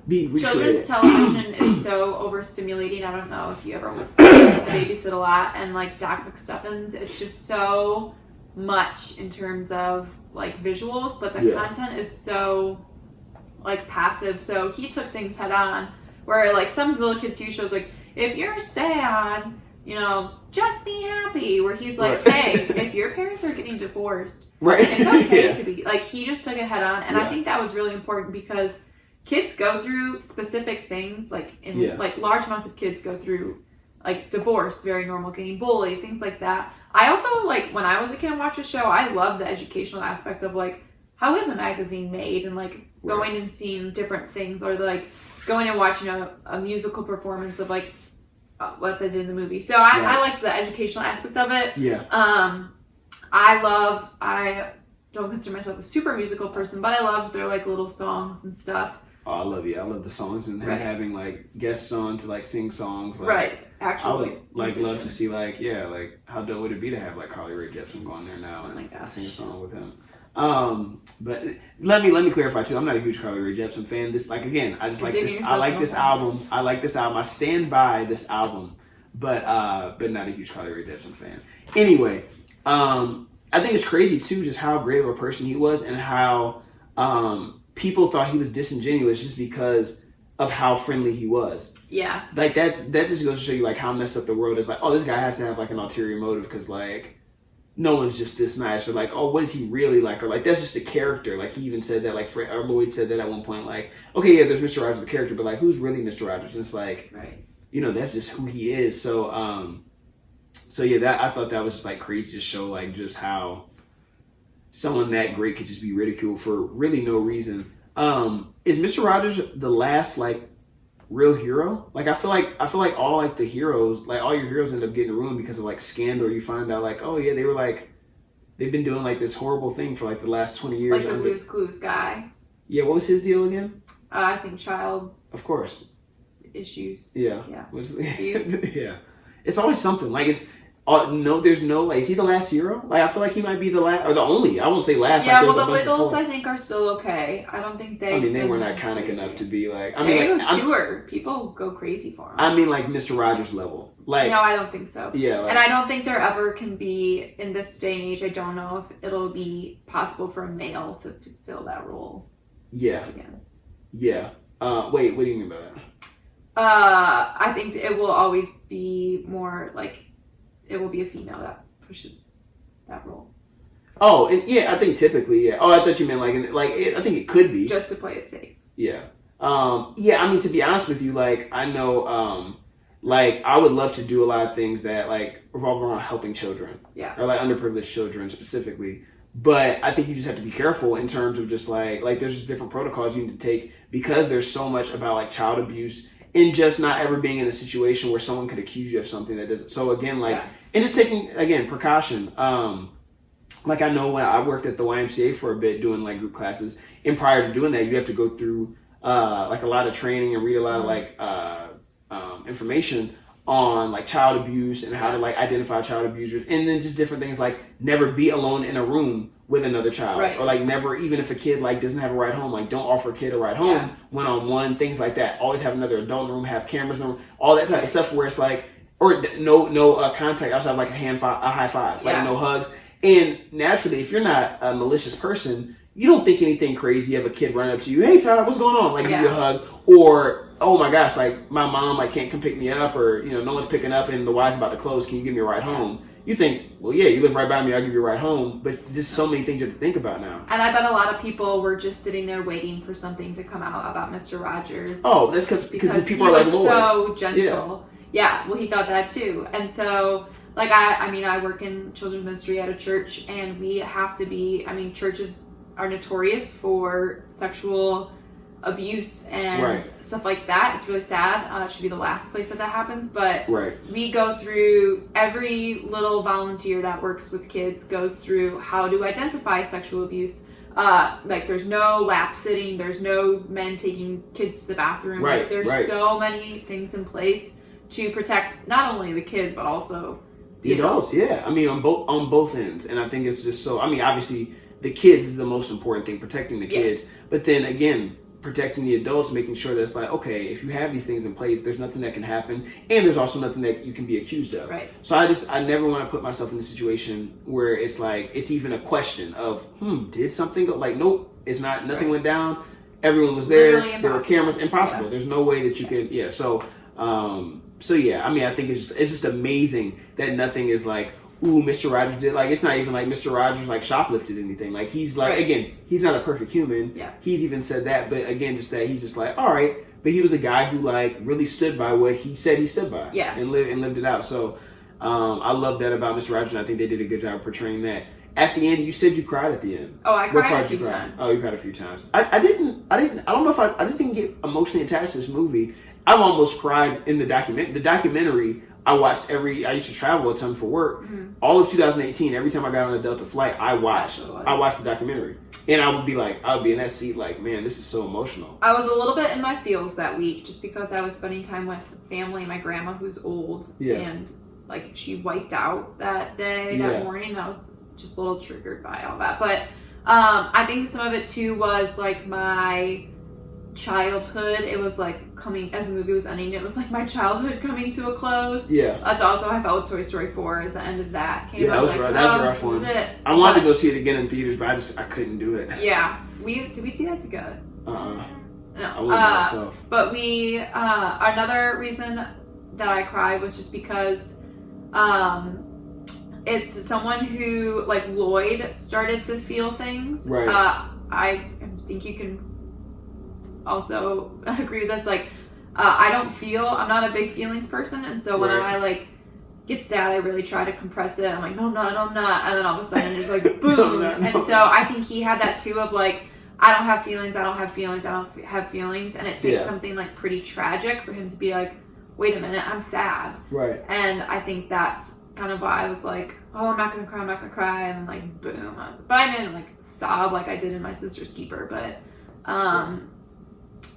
Children's television is so overstimulating. I don't know if you ever babysit a lot. And like Doc McStuffins, it's just so much in terms of like visuals, but the content is so like passive. So he took things head on where like some little kids see shows like if you're sad, just be happy. Where he's like, hey, if your parents are getting divorced, right, it's okay yeah. to be like. He just took it head on, and I think that was really important because kids go through specific things, like like large amounts of kids go through like divorce, very normal, getting bullied, things like that. I also like when I was a kid and watched the show, I loved the educational aspect of like how is a magazine made and like going and seeing different things, or like going and watching a musical performance of like what they did in the movie. So I like the educational aspect of it. Yeah. I don't consider myself a super musical person, but I love their like little songs and stuff. Oh, I love the songs and him having like guests on to like sing songs. Like, right. Actually, I would like love to see like like how dope would it be to have like Carly Rae Jepsen go on there now and sing a song with him. But let me clarify too. I'm not a huge Carly Rae Jepsen fan. This like again, I just like this. I like this album. I like this album. I stand by this album, but not a huge Carly Rae Jepsen fan. Anyway, I think it's crazy too, just how great of a person he was and how people thought he was disingenuous just because of how friendly he was. Yeah. Like that just goes to show you like how messed up the world is. Like, oh, this guy has to have like an ulterior motive because like no one's just this nice, or like, oh, what is he really like, or like that's just a character. Like he even said that, like Lloyd said that at one point, like, okay, yeah, there's Mr. Rogers the character, but like who's really Mr. Rogers? And it's like, you know, that's just who he is. So yeah, that I thought that was just like crazy to show like just how someone that great could just be ridiculed for really no reason. Is Mr. Rogers the last like real hero? Like I feel like all like the heroes, like all your heroes end up getting ruined because of like scandal. You find out like, oh yeah, they were like they've been doing like this horrible thing for like the last 20 years. Like the Blue's Clues guy. Yeah, what was his deal again? I think child. Of course. Issues. Yeah. Yeah. Yeah. It's always something. Like it's no, there's no like. Is he the last hero? Like I feel like he might be the last or the only. I won't say last. Yeah, like, well, the Wiggles I think are still okay. I don't think they. I mean, they weren't iconic enough to be like. I they mean, like tour. People go crazy for them. I mean, like Mr. Rogers level. Like no, I don't think so. Yeah, like, and I don't think there ever can be in this day and age. I don't know if it'll be possible for a male to fill that role. Yeah. Again. Yeah. Wait. What do you mean by that? I think it will always be more like. It will be a female that pushes that role. Oh, yeah, I think typically, yeah. Oh, I thought you meant I think it could be. Just to play it safe. Yeah. Yeah, I mean, to be honest with you, like, I know, like, I would love to do a lot of things that, like, revolve around helping children. Yeah. Or, like, underprivileged children specifically. But I think you just have to be careful in terms of just, like there's just different protocols you need to take because there's so much about, like, child abuse and just not ever being in a situation where someone could accuse you of something that doesn't. So again, like, and just taking, again, precaution. Like I know when I worked at the YMCA for a bit doing like group classes, and prior to doing that, you have to go through like a lot of training and read a lot of like information on like child abuse and how to like identify child abusers, and then just different things like never be alone in a room with another child, or like never, even if a kid like doesn't have a ride home, like don't offer a kid a ride home one-on-one, things like that. Always have another adult in the room, have cameras in the room, all that type of stuff where it's like, or no contact outside of like a high five, like no hugs. And naturally, if you're not a malicious person, you don't think anything crazy of a kid running up to you, hey Todd, what's going on? Like give you a hug, or oh my gosh, like my mom like can't come pick me up, or you know no one's picking up and the Y's about to close, can you give me a ride home? You think, well, yeah, you live right by me, I'll give you a ride home. But just so many things you have to think about now. And I bet a lot of people were just sitting there waiting for something to come out about Mr. Rogers. Oh, that's because people are like, Lord. So gentle. Yeah, well, he thought that too. And so, like, I mean, I work in children's ministry at a church, and we have to be, I mean, churches are notorious for sexual abuse and stuff like that. It's really sad. It should be the last place that happens, but we go through, every little volunteer that works with kids goes through how to identify sexual abuse. Like there's no lap sitting, there's no men taking kids to the bathroom. Like there's so many things in place to protect not only the kids but also the adults. Yeah, I mean on both ends, and I think it's just so. I mean, obviously the kids is the most important thing, protecting the kids, but then again, protecting the adults, making sure that it's like, okay, if you have these things in place, there's nothing that can happen, and there's also nothing that you can be accused of. So I never want to put myself in a situation where it's like, it's even a question of, did something go? Like, nope, it's not, nothing went down, everyone was there, there were cameras, impossible. There's no way that you can, So yeah, I mean, I think it's just amazing that nothing is like, ooh, Mr. Rogers did, like, it's not even like Mr. Rogers like shoplifted anything. Like, he's like, again, he's not a perfect human. Yeah. He's even said that, but again, just that he's just like, all right, but he was a guy who like really stood by what he said he stood by. Yeah. And lived it out. So I love that about Mr. Rogers, and I think they did a good job portraying that. At the end, you said you cried at the end. Oh, I What cried part a did you few cry? times. Oh, you cried a few times. I don't know if I just didn't get emotionally attached to this movie. I've almost cried in the document. The documentary I watched I used to travel a ton for work. Mm-hmm. All of 2018, every time I got on a Delta flight, I watched the documentary. And I would be in that seat like, man, this is so emotional. I was a little bit in my feels that week just because I was spending time with family, my grandma who's old. Yeah. And like she wiped out that day, that morning. And I was just a little triggered by all that. But I think some of it too was like my childhood. It was like coming, as the movie was ending, it was like my childhood coming to a close. Yeah. That's also how I felt with Toy Story 4 as the end of that came. Yeah, that was like, rough. That was a rough this one. is it. I wanted to go see it again in theaters, but I couldn't do it. Yeah. Did we see that together? No. I No. went by myself. But another reason that I cried was just because it's someone who, like Lloyd, started to feel things. Right. I think you can also agree with this. Like, I'm not a big feelings person, and so when I like get sad, I really try to compress it. I'm like, no, I'm not, and then all of a sudden there's like boom. No. And so I think he had that too of like, I don't have feelings, and it takes something like pretty tragic for him to be like, wait a minute, I'm sad. Right. And I think that's kind of why I was like, oh, I'm not gonna cry, and then like boom. But I didn't like sob like I did in My Sister's Keeper, but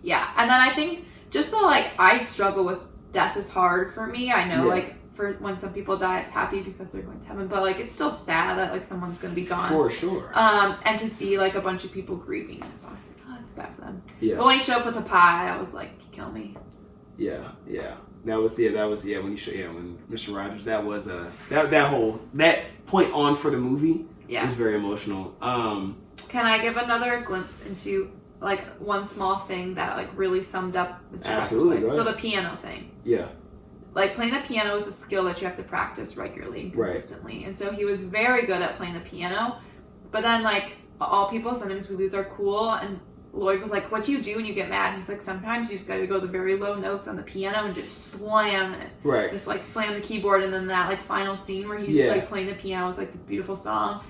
yeah. And then I think just so like I struggle with death is hard for me. I know like for when some people die, it's happy because they're going to heaven, but like it's still sad that like someone's gonna be gone. For sure. And to see like a bunch of people grieving, it's always like, oh, it's bad for them. Yeah. But when he showed up with a pie, I was like, kill me. Yeah. That was when he showed when Mr. Rogers, that was that point on for the movie was very emotional. Can I give another glimpse into like one small thing that like really summed up Mr. Absolutely, Rogers' life? So the piano thing. Yeah. Like playing the piano is a skill that you have to practice regularly and consistently. And so he was very good at playing the piano. But then like all people, sometimes we lose our cool, and Lloyd was like, what do you do when you get mad? And he's like, sometimes you just gotta go the very low notes on the piano and just slam it. Right. Just like slam the keyboard, and then that like final scene where he's just like playing the piano, it's like this beautiful song.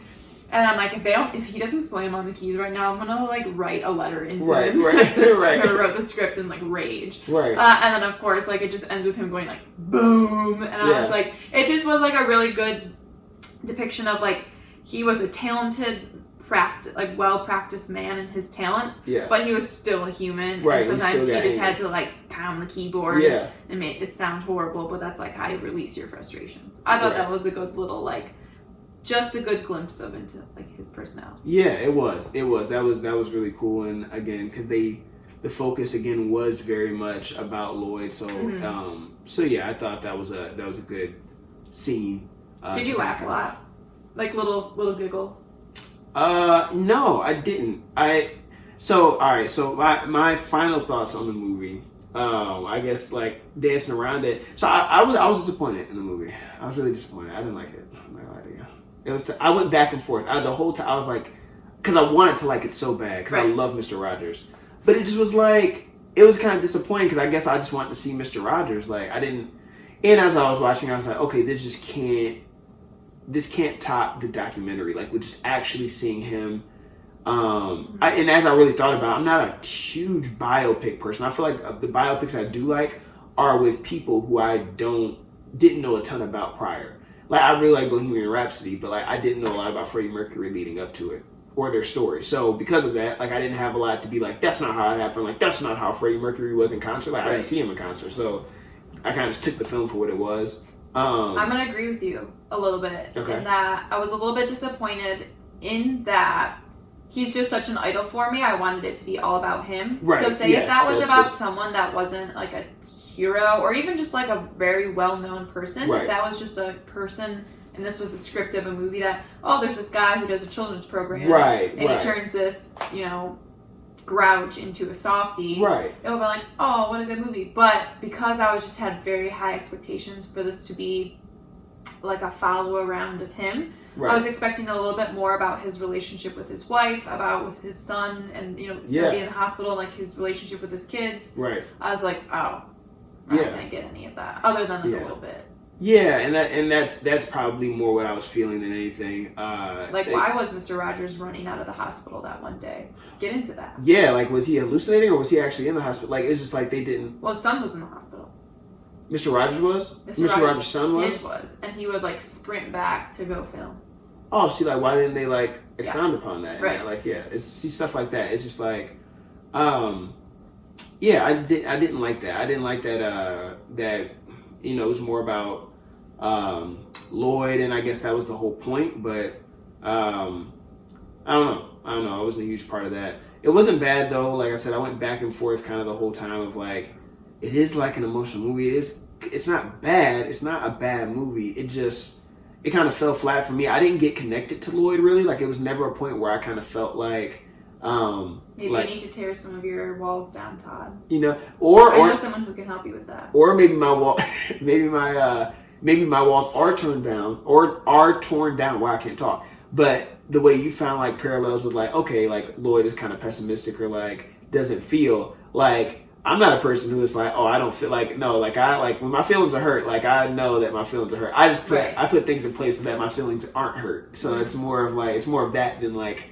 And I'm like, if he doesn't slam on the keys right now, I'm gonna like write a letter into him. Who wrote the script in like rage. Right. And then of course like it just ends with him going like boom, and I was like, it just was like a really good depiction of like he was a talented, well practiced man in his talents, but he was still a human, and sometimes he just had to like pound the keyboard and make it sound horrible, but that's like how you release your frustrations. I thought that was a good little like just a good glimpse of into like his personality. Yeah, it was that was really cool. And again, because the focus again was very much about Lloyd, so so yeah, I thought that was a good scene. Did you laugh a lot, like little giggles? No, I didn't. So my final thoughts on the movie. I guess like dancing around it. So I was disappointed in the movie. I was really disappointed. I didn't like it. I'm not gonna lie to you. I went back and forth. The whole time I was like, because I wanted to like it so bad because I love Mr. Rogers, but it just was like it was kind of disappointing because I guess I just wanted to see Mr. Rogers. Like I didn't. And as I was watching, I was like, okay, this can't top the documentary. Like we're just actually seeing him. And as I really thought about it, I'm not a huge biopic person. I feel like the biopics I do like are with people who I didn't know a ton about prior. Like I really like Bohemian Rhapsody, but like I didn't know a lot about Freddie Mercury leading up to it or their story. So because of that, like I didn't have a lot to be like, that's not how it happened. Like that's not how Freddie Mercury was in concert. Like I didn't see him in concert, so I kind of just took the film for what it was. I'm gonna agree with you a little bit in that I was a little bit disappointed in that he's just such an idol for me. I wanted it to be all about him. Right. So say if that was about someone that wasn't like a hero or even just like a very well-known person, if that was just a person and this was a script of a movie that, oh, there's this guy who does a children's program and he turns this, grouch into a softie. Right. It would be like, oh, what a good movie. But because I was just had very high expectations for this to be like a follow around of him, Right. I was expecting a little bit more about his relationship with his wife, with his son, and you know, Yeah. being in the hospital, like his relationship with his kids. Right. I was like, oh, I didn't get any of that, other than like a little bit. Yeah, and that's probably more what I was feeling than anything. Why was Mr. Rogers running out of the hospital that one day? Get into that. Yeah, like was he hallucinating or was he actually in the hospital? Like it's just like they didn't. Well, his son was in the hospital. Mr. Rogers was. Mr. Rogers' son was. His was, and he would like sprint back to go film. Oh, see, like why didn't they like expound upon that? Right. Like it's see stuff like that. It's just like, yeah, I didn't like that. I didn't like that. That you know it was more about Lloyd, and I guess that was the whole point. But I don't know. I wasn't a huge part of that. It wasn't bad though. Like I said, I went back and forth kind of the whole time of like, it is like an emotional movie. It's not bad. It's not a bad movie. It kind of fell flat for me. I didn't get connected to Lloyd really. Like it was never a point where I kind of felt like maybe you need to tear some of your walls down, Todd. You know, or I know someone who can help you with that. Or maybe my wall, maybe my walls are torn down or are torn down. Why I can't talk. But the way you found like parallels with like, okay, like Lloyd is kind of pessimistic or like doesn't feel like. I'm not a person who is like, oh, I don't feel like, no, like I like when my feelings are hurt, like I know that my feelings are hurt. I just put things in place so that my feelings aren't hurt. So it's more of that than like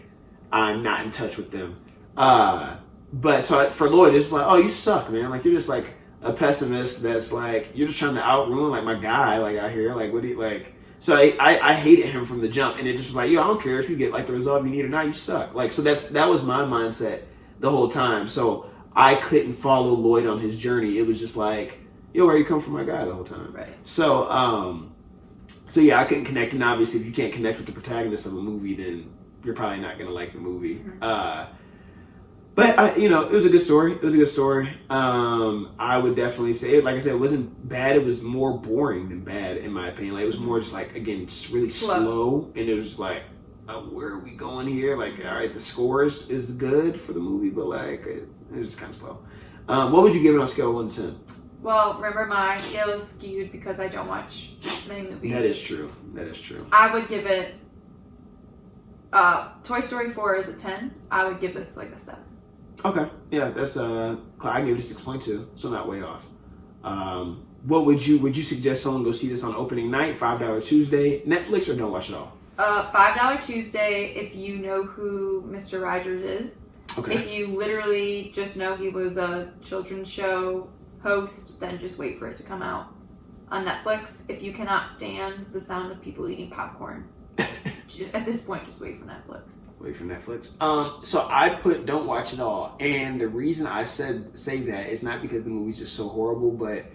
I'm not in touch with them. But so for Lloyd, it's like, oh, you suck, man. Like you're just like a pessimist that's like you're just trying to outruin like my guy, like out here, like what do you like? So I hated him from the jump, and it just was like, yo, I don't care if you get like the result you need or not, you suck. Like so that was my mindset the whole time. So I couldn't follow Lloyd on his journey. It was just like, yo, where you come from, my guy, the whole time. Right. So, so yeah, I couldn't connect. And obviously, if you can't connect with the protagonist of a movie, then you're probably not going to like the movie. Mm-hmm. But it was a good story. I would definitely say, like I said, it wasn't bad. It was more boring than bad, in my opinion. Like, it was more just like, again, just really slow. And it was just like, where are we going here? Like, all right, the score is good for the movie, but like, it was just kind of slow. What would you give it on a scale of 1 to 10? Well, remember my scale is skewed because I don't watch many movies. That is true. I would give it, Toy Story 4 is a 10. I would give this like a 7. Okay. Yeah, that's, I gave it a 6.2, so not way off. What would you suggest someone go see this on opening night, $5 Tuesday, Netflix, or don't watch it all? $5 Tuesday if you know who Mr. Rogers is. Okay. If you literally just know he was a children's show host, then just wait for it to come out on Netflix. If you cannot stand the sound of people eating popcorn, at this point, just wait for Netflix. Wait for Netflix. So I put don't watch it all, and the reason I say that is not because the movie's just so horrible, but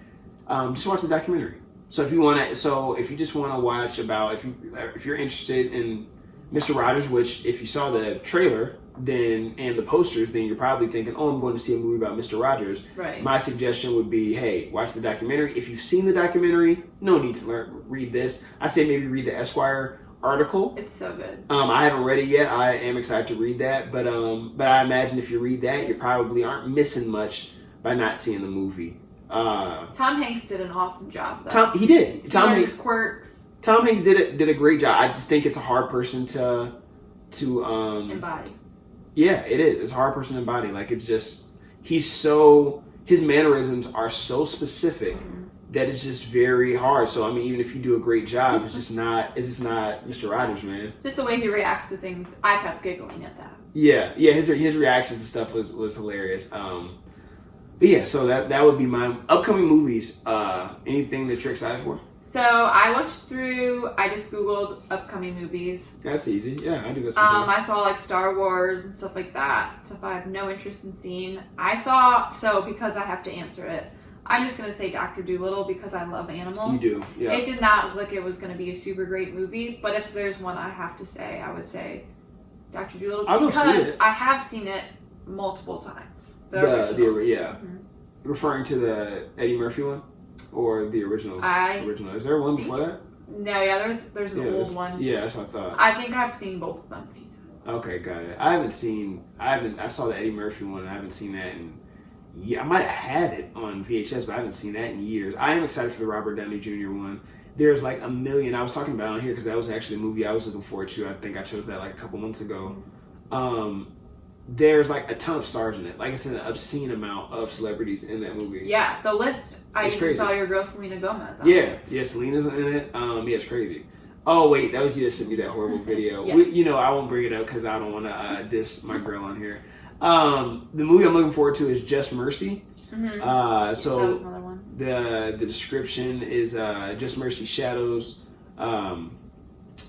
just watch the documentary. So if you just want to watch about if you're interested in Mr. Rogers, which if you saw the trailer and the posters, then you're probably thinking, oh, I'm going to see a movie about Mr. Rogers. Right. My suggestion would be, hey, watch the documentary. If you've seen the documentary, no need to read this. I say maybe read the Esquire article. It's so good. I haven't read it yet. I am excited to read that, but I imagine if you read that, you probably aren't missing much by not seeing the movie. Tom Hanks did an awesome job, though. He did. Tom Hanks quirks. Tom Hanks did a great job. I just think it's a hard person to embody. Yeah, it is. It's a hard person to embody. Like it's just his mannerisms are so specific that it's just very hard. So I mean, even if you do a great job, it's just not Mr. Rogers, man. Just the way he reacts to things, I kept giggling at that. Yeah. His reactions and stuff was hilarious. But yeah, so that would be my upcoming movies. Anything that you're excited for? So I just Googled upcoming movies. That's easy. Yeah, I do this. I saw like Star Wars and stuff like that. Stuff I have no interest in seeing. So because I have to answer it, I'm just going to say Dr. Dolittle because I love animals. You do, yeah. It did not look like it was going to be a super great movie, but if there's one I have to say, I would say Dr. Dolittle because I have seen it multiple times. Yeah. Mm-hmm. Referring to the Eddie Murphy one? Or the original? Is there one before that? No, yeah, there's an old one. Yeah, that's what I thought. I think I've seen both of them a few times. Okay, got it. I saw the Eddie Murphy one. I haven't seen that in. Yeah, I might have had it on VHS, but I haven't seen that in years. I am excited for the Robert Downey Jr. one. There's like a million. I was talking about it on here because that was actually a movie I was looking forward to. I think I chose that like a couple months ago. There's like a ton of stars in it. Like it's an obscene amount of celebrities in that movie. Yeah, the list. I It's even crazy. saw your girl Selena Gomez. Yeah, Selena's in it. Yeah, it's crazy. Oh wait, that was you that sent me that horrible video. Yeah. I won't bring it up because I don't want to diss my girl on here. The movie I'm looking forward to is Just Mercy. Mm-hmm. So that was another one. the description is Just Mercy shadows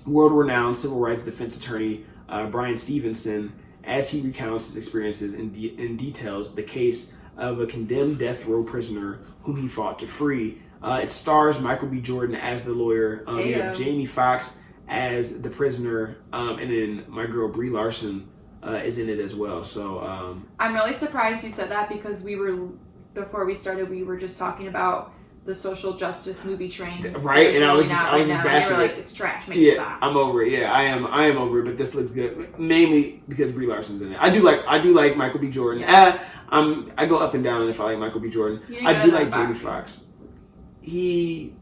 world-renowned civil rights defense attorney Brian Stevenson as he recounts his experiences and details the case of a condemned death row prisoner whom he fought to free. It stars Michael B. Jordan as the lawyer. You have Jamie Foxx as the prisoner, and then my girl Brie Larson is in it as well. So I'm really surprised you said that because before we started, we were just talking about the social justice movie train. Right, and I was just bashing it. It's trash. Make it stop. I'm over it. Yeah, I am over it. But this looks good, mainly because Brie Larson's in it. I do like Michael B. Jordan. Yeah. I go up and down if I like Michael B. Jordan. I do like Jamie Foxx. Again,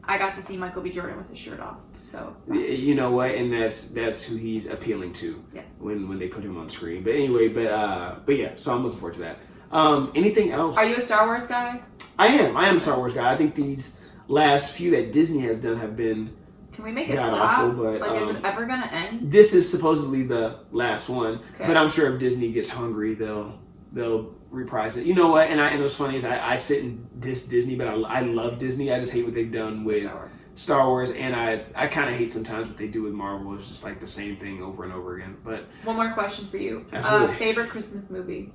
I got to see Michael B. Jordan with his shirt off. So you know what, and that's who he's appealing to. Yeah. When they put him on screen. But anyway, but yeah. So I'm looking forward to that. Anything else? Are you a Star Wars guy? I am a Star Wars guy. I think these last few that Disney has done have been. Can we make it stop? Awful, but, is it ever gonna end? This is supposedly the last one, Okay. but I'm sure if Disney gets hungry, they'll reprise it. You know what? And what's funny is I sit and diss Disney, but I love Disney. I just hate what they've done with Star Wars, and I kind of hate sometimes what they do with Marvel. It's just like the same thing over and over again. But one more question for you. Absolutely. Favorite Christmas movie?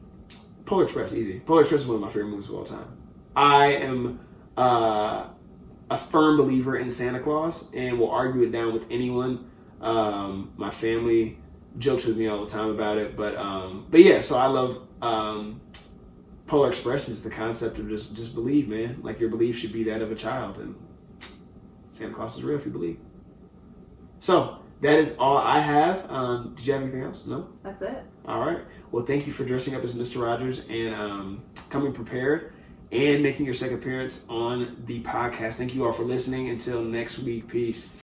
Polar Express, easy. Polar Express is one of my favorite movies of all time. I am a firm believer in Santa Claus and will argue it down with anyone. My family jokes with me all the time about it, but yeah. So I love Polar Express. Is the concept of just believe, man. Like your belief should be that of a child, and Santa Claus is real if you believe. So that is all I have. Did you have anything else? No? That's it. All right. Well, thank you for dressing up as Mr. Rogers and coming prepared and making your second appearance on the podcast. Thank you all for listening. Until next week, peace.